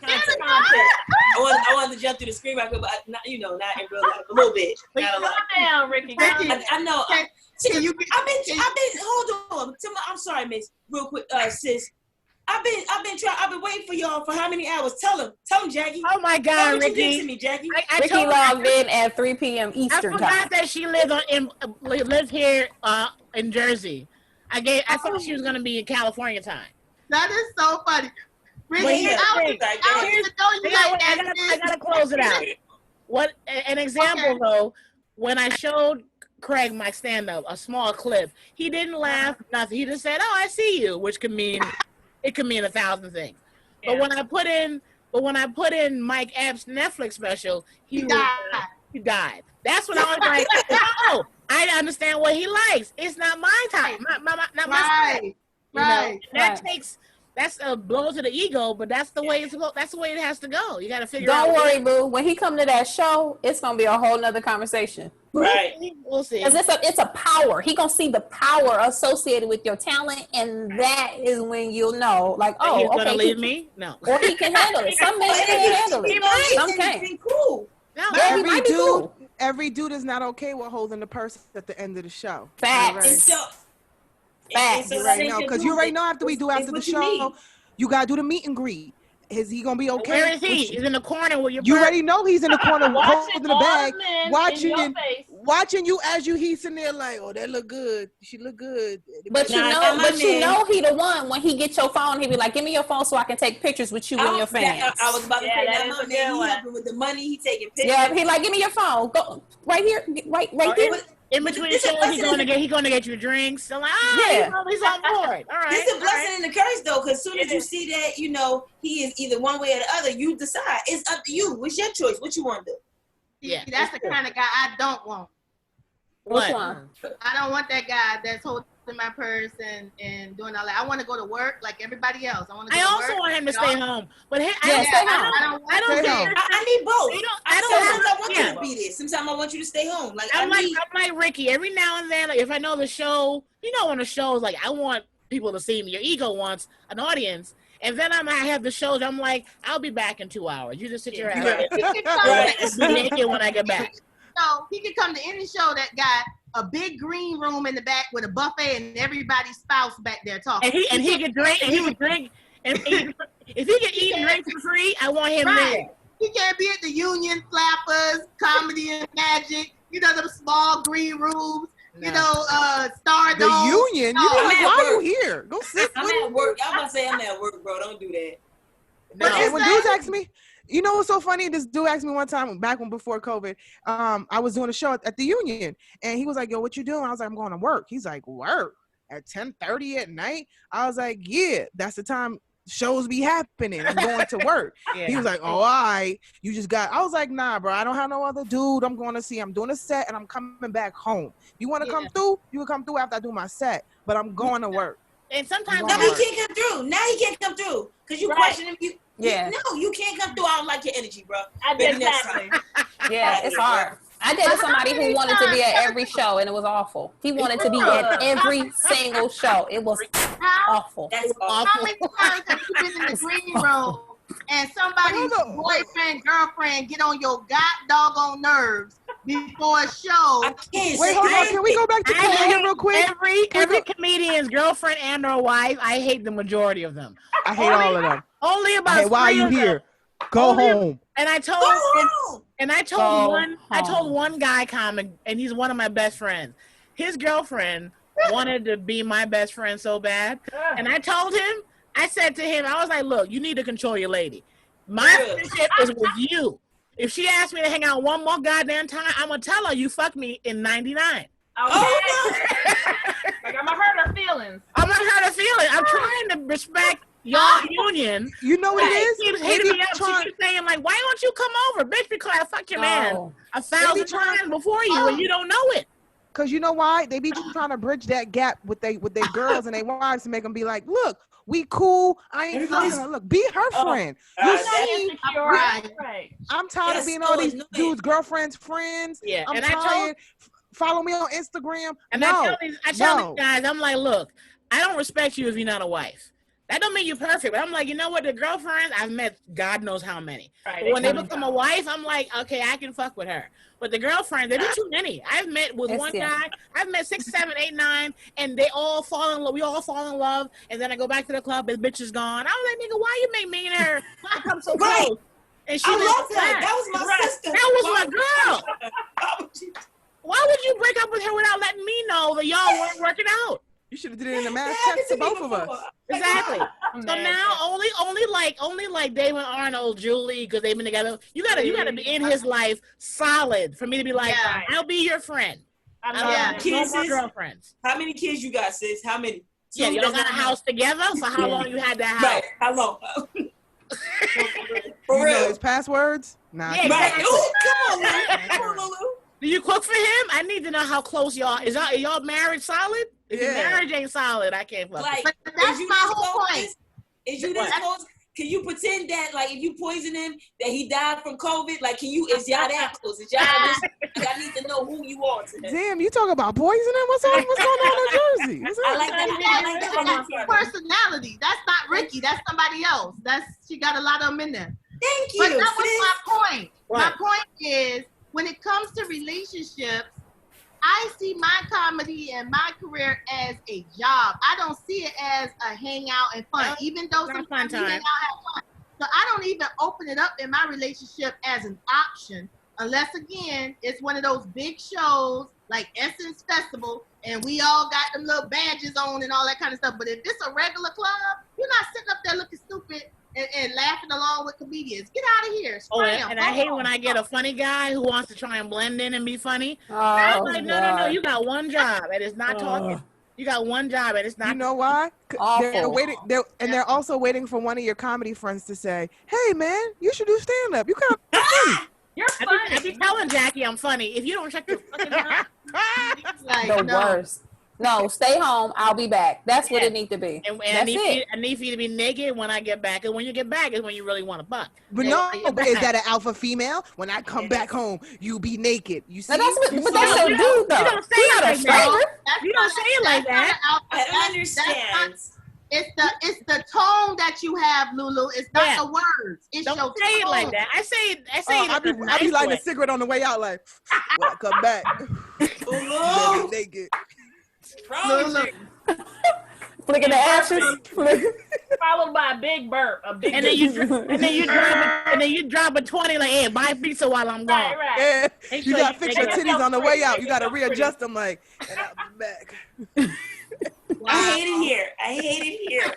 context. I wanted to jump through the screen right quick, but not in real life. A little bit. Not a lot. Calm down, Ricky. I know. I've been. Hold on. I'm sorry, Miss. Real quick, sis. I've been waiting for y'all for how many hours? Tell him, Jackie. Oh my God, what Ricky. You did to me, Jackie. Ricky logged in at 3 p.m. Eastern time. I forgot that she lived here in Jersey. I thought she was gonna be in California time. That is so funny. Ricky, I gotta close it out. What an example though? When I showed Craig my stand-up, a small clip, he didn't laugh, nothing. He just said, "Oh, I see you," which could mean. It could mean 1,000 things. Yeah. But when I put in Mike Epps' Netflix special, he died. That's when I was like, oh, I understand what he likes. It's not my time. Not my style. Right. That's a blow to the ego, but that's the way that's the way it has to go. You got to figure out. Don't worry, boo. When he come to that show, it's gonna be a whole nother conversation. Right. We'll see. Because it's a power. He gonna see the power associated with your talent, and that is when you'll know, like, oh, he's okay, gonna leave me. No. Or he can handle it. Some men can handle it. Some can't. Cool. No. Yeah, every dude is not okay with holding the purse at the end of the show. Facts. Facts. Right now, because you already know after we do after the show, you gotta do the meet and greet. Is he gonna be okay? Where is he? He's in the corner with your. You already know he's in the corner holding the bag, watching you as he's in there like, oh, that look good. She look good. But you know he the one. When he get your phone, he be like, give me your phone so I can take pictures with you and your fans. I was about to say that my man. He helping with the money. He taking pictures. Yeah, he like, give me your phone. Go right here, right here. In between shows, he's gonna get you drinks. So like, he's on board. All right. It's a blessing and a curse though, because as soon as you see that, he is either one way or the other. You decide. It's up to you. It's your choice. What you want to do? Yeah, that's the kind of guy I don't want. Which one? I don't want that guy that's holding my purse and doing all that. I want to go to work like everybody else. I also want him to stay home. But stay home. I need both. Sometimes I want you to be there. Sometimes I want you to stay home. Like I'm like Ricky. Every now and then, like, if I know the show, when the show's like, I want people to see me. Your ego wants an audience. And then I have the shows. I'm like, I'll be back in 2 hours. You just sit your ass. Right. Be naked when I get back. So he could come to any show that got a big green room in the back with a buffet and everybody's spouse back there talking. And he could drink. And he could drink. And if he could eat and drink for free, I want him there. He can't be at the Union Flappers, Comedy and Magic. Them small green rooms. Stardome. The Union. Why are you here? Go sit. I'm at work. I'm about to say I'm at work, bro. Don't do that. No. When dudes ask me. You know what's so funny? This dude asked me one time before COVID. I was doing a show at the Union, and he was like, "Yo, what you doing?" I was like, "I'm going to work." He's like, "Work at 10:30 at night?" I was like, "Yeah, that's the time shows be happening. I'm going to work." Yeah. He was like, "Oh, all right, you just got." I was like, "Nah, bro, I don't have no other dude. I'm going to see. I'm doing a set, and I'm coming back home. You want to come through? You can come through after I do my set, but I'm going to work." And sometimes he can't come through. Now he can't come through because you question him. No, you can't come through. I don't like your energy, bro. Exactly. Yeah, it's hard. I dated somebody who wanted to be at every show, and it was awful. He wanted to be at every single show. It was awful. That's awful. How many times have you been in the green room and somebody's boyfriend, girlfriend get on your doggone nerves before a show. Wait, hold on. Can we go back to Korea real quick? Every comedian's girlfriend and or wife, I hate the majority of them. I hate all of them. Only about Hey, why are you here? Go home. And I told one guy comic, and he's one of my best friends. His girlfriend wanted to be my best friend so bad, and I told him, I said to him, I was like, look, you need to control your lady. My friendship is with you. If she asks me to hang out one more goddamn time, I'm gonna tell her you fucked me in '99. Okay. Like I'm gonna hurt her feelings. I'm trying to respect your union. You know what it is? She keeps hitting me up. She keeps saying like, "Why don't you come over, bitch? Because I fucked your man 1,000 times before you, and you don't know it." Because you know why? They be trying to bridge that gap with their girls and their wives to make them be like, "Look, we cool. I ain't fucking her. Look, be her friend." You see, I'm tired of being all these dudes' girlfriends, friends. Yeah, I'm tired. Follow me on Instagram. And I tell these guys, I'm like, look, I don't respect you if you're not a wife. That don't mean you're perfect, but I'm like, you know what? The girlfriends, I've met God knows how many. Right, but when they become a wife, I'm like, okay, I can fuck with her. But the girlfriends, there be too many. I've met with one guy, I've met 6, 7, 8, 9, and they all fall in love. We all fall in love, and then I go back to the club, and the bitch is gone. I was like, nigga, why you make me and her come so close? And she I love that. That was my sister. That was my girl. Why would you break up with her without letting me know that y'all weren't working out? You should have did it in a mass text to both of us. Exactly. So now only like Damon Arnold, Julie, because they've been together. You gotta be in his life solid for me to be like, I'll be your friend. Kids, no more girlfriends. How many kids you got, sis? How many? Yeah, y'all got a house together. For how long you had that house? Right. How long? For real. Know his passwords? Nah. Yeah, exactly. Ooh, come on, Lulu. Do you cook for him? I need to know how close y'all are y'all marriage solid? If your marriage ain't solid, I can't fuck. Like, but that's my whole point. Is you this close? Can you pretend that, like, if you poison him, that he died from COVID? Like, is y'all that close? Is y'all this? Like, I need to know who you are to him. Damn, you talk about poisoning? What's going on in Jersey? I like that. That's personality. That's not Ricky. That's somebody else. She got a lot of them in there. Thank you. But that was my point. What? My point is, when it comes to relationships, I see my comedy and my career as a job. I don't see it as a hangout and fun, even though sometimes we hang out and have fun. So I don't even open it up in my relationship as an option, unless, again, it's one of those big shows like Essence Festival, and we all got them little badges on and all that kind of stuff. But if it's a regular club, you're not sitting up there looking stupid and laughing along with comedians. Get out of here. And I hate when I get a funny guy who wants to try and blend in and be funny. I'm like, no. You got one job, and it's not talking. You got one job, and it's not. You know why? They're waiting. They're also waiting for one of your comedy friends to say, "Hey, man, you should do stand up. You kind of funny." You're funny. I be telling Jackie I'm funny. If you don't check your fucking mouth, the worst. No, stay home. I'll be back. That's what it needs to be. And I need for you to be naked when I get back. And when you get back is when you really want to fuck. But but is that an alpha female? When I come back home, you be naked. You see? But that's your dude, though. You don't say it like that. You don't say it like that. I don't understand. It's the tone that you have, Lulu. It's not the words. It's don't your say tone. it like that. I say it. I be lighting a cigarette on the way out, like when I come back. Lulu. Naked. Lulu. Flicking the ashes. Followed by a big burp. And then you drop a 20 like, hey, buy pizza while I'm gone. Right. Yeah. You gotta fix your titties on the way out. You gotta readjust them, like, and I'll be back. I hate it here.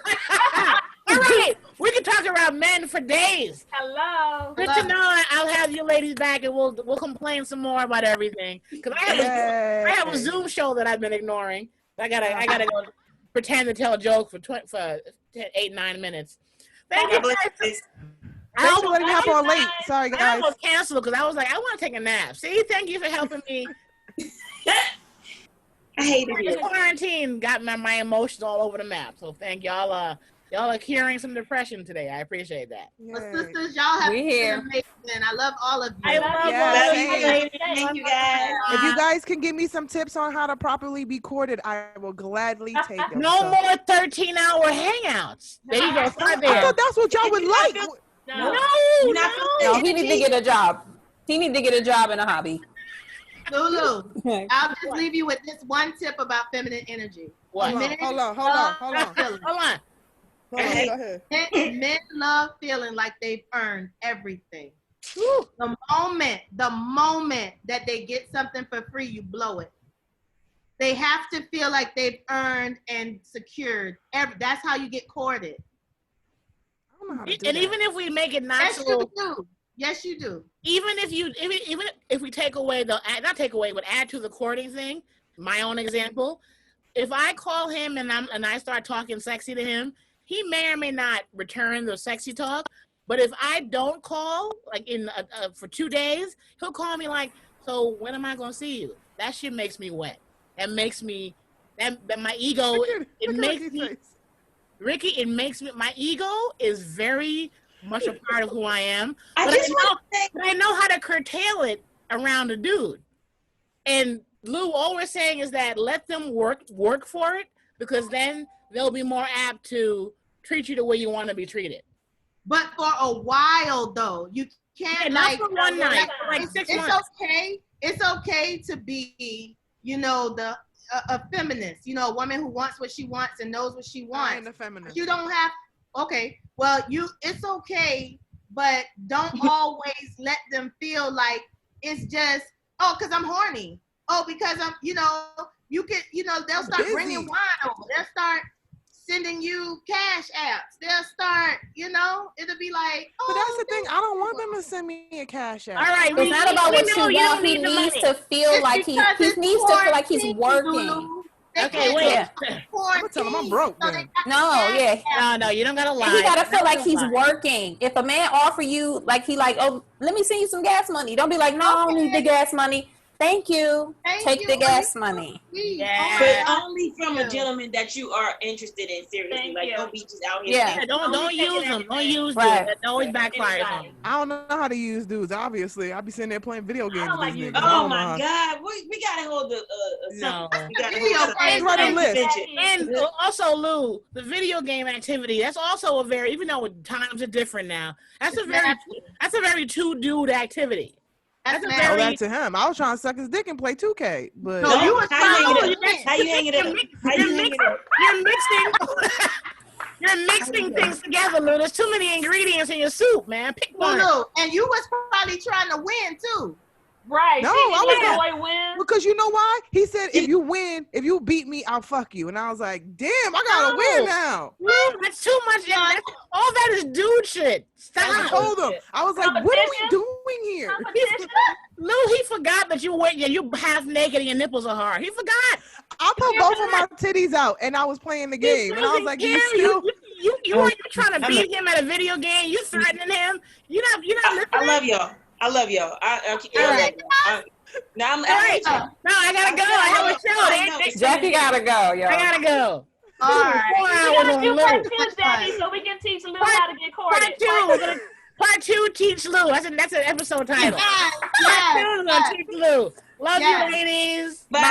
All right, we can talk about men for days. Hello. Good to know. I'll have you ladies back, and we'll complain some more about everything. Because I have a Zoom show that I've been ignoring. I gotta go pretend to tell a joke for 8-9 minutes. Thank you, guys. Thanks for letting me hop on late. Sorry, guys. I almost canceled because I was like, I want to take a nap. See, thank you for helping me. I hate it here. Quarantine got my emotions all over the map. So thank y'all. Y'all are curing some depression today. I appreciate that. But sisters, y'all have been amazing. I love all of you. I love all of you. Thank you, guys. If you guys can give me some tips on how to properly be courted, I will gladly take them. No more 13-hour hangouts. There you go. Start there. I thought that's what y'all would like. No, he needs to get a job. He needs to get a job and a hobby. Lulu, I'll just leave you with this one tip about feminine energy. What? Hold on. Go ahead. Men love feeling like they've earned everything. The moment that they get something for free, you blow it. They have to feel like they've earned and secured. That's how you get courted. I don't know how to do that. Even if we make it not yes, so, you do. Yes, you do. Even if we take away not take away, but add to the courting thing. My own example. If I call him and I start talking sexy to him, he may or may not return the sexy talk. But if I don't call, like for 2 days, he'll call me like, so when am I gonna see you? That shit makes me wet. That makes me that my ego. It makes me. Ricky, it makes me. My ego is very much a part of who I am. But I know how to curtail it around a dude. And Lou, all we're saying is that let them work for it, because then they'll be more apt to treat you the way you want to be treated. But for a while, though, you can't not for one night. Like 6 months. It's okay to be, a feminist. A woman who wants what she wants and knows what she wants. I ain't a feminist. You don't have. Okay, well, it's okay, but don't always let them feel like it's just because I'm horny. Because I'm, you can, they'll start bringing wine over. They'll start sending you cash apps. They'll start, it'll be like, but that's the thing. I don't want them to send me a cash app. All right, it's not about what you want. He needs to feel like he needs to feel like he's working. Okay, wait. I'm gonna tell him I'm broke then. No, you don't gotta lie. And he gotta feel like he's working. If a man offer you let me send you some gas money. Don't be like, no, I don't need the gas money. Thank you. Take the gas money. Yeah. But only from a gentleman that you are interested in seriously. Don't be just out here. Yeah, don't use them. Don't use them. That always backfires on you. I don't know how to use dudes. Obviously, I'll be sitting there playing video games. Oh my God, we gotta hold the. No. We gotta hold the list. And also, Lou, the video game activity. That's also a very, even though times are different now. That's a very two dude activity. That's that to him. I was trying to suck his dick and play 2K, but no, you was how you hanging it up? You're mixing things together, Lou. There's too many ingredients in your soup, man. Pick one. No, and you was probably trying to win too. Right. No, I was win. Because you know why? He said, if you beat me, I'll fuck you. And I was like, damn, I gotta win now. No, that's too much. All that is dude shit. Stop. I told him. I was like, what are we doing here? Lou, he forgot that you half naked and your nipples are hard. He forgot. I put both of my titties out and I was playing the game. And I was like, you weren't trying to beat him at a video game. You threatening him. You're not listening. I love y'all. No, I'm right. No, I gotta go. I have a show. Jackie gotta go, yo. I gotta go. All right. We gotta do part 2, Daddy, so we can teach Lou how to get courted. Part 2, teach Lou. That's an episode title. Part 2 is gonna teach Lou. Love you, ladies. Bye.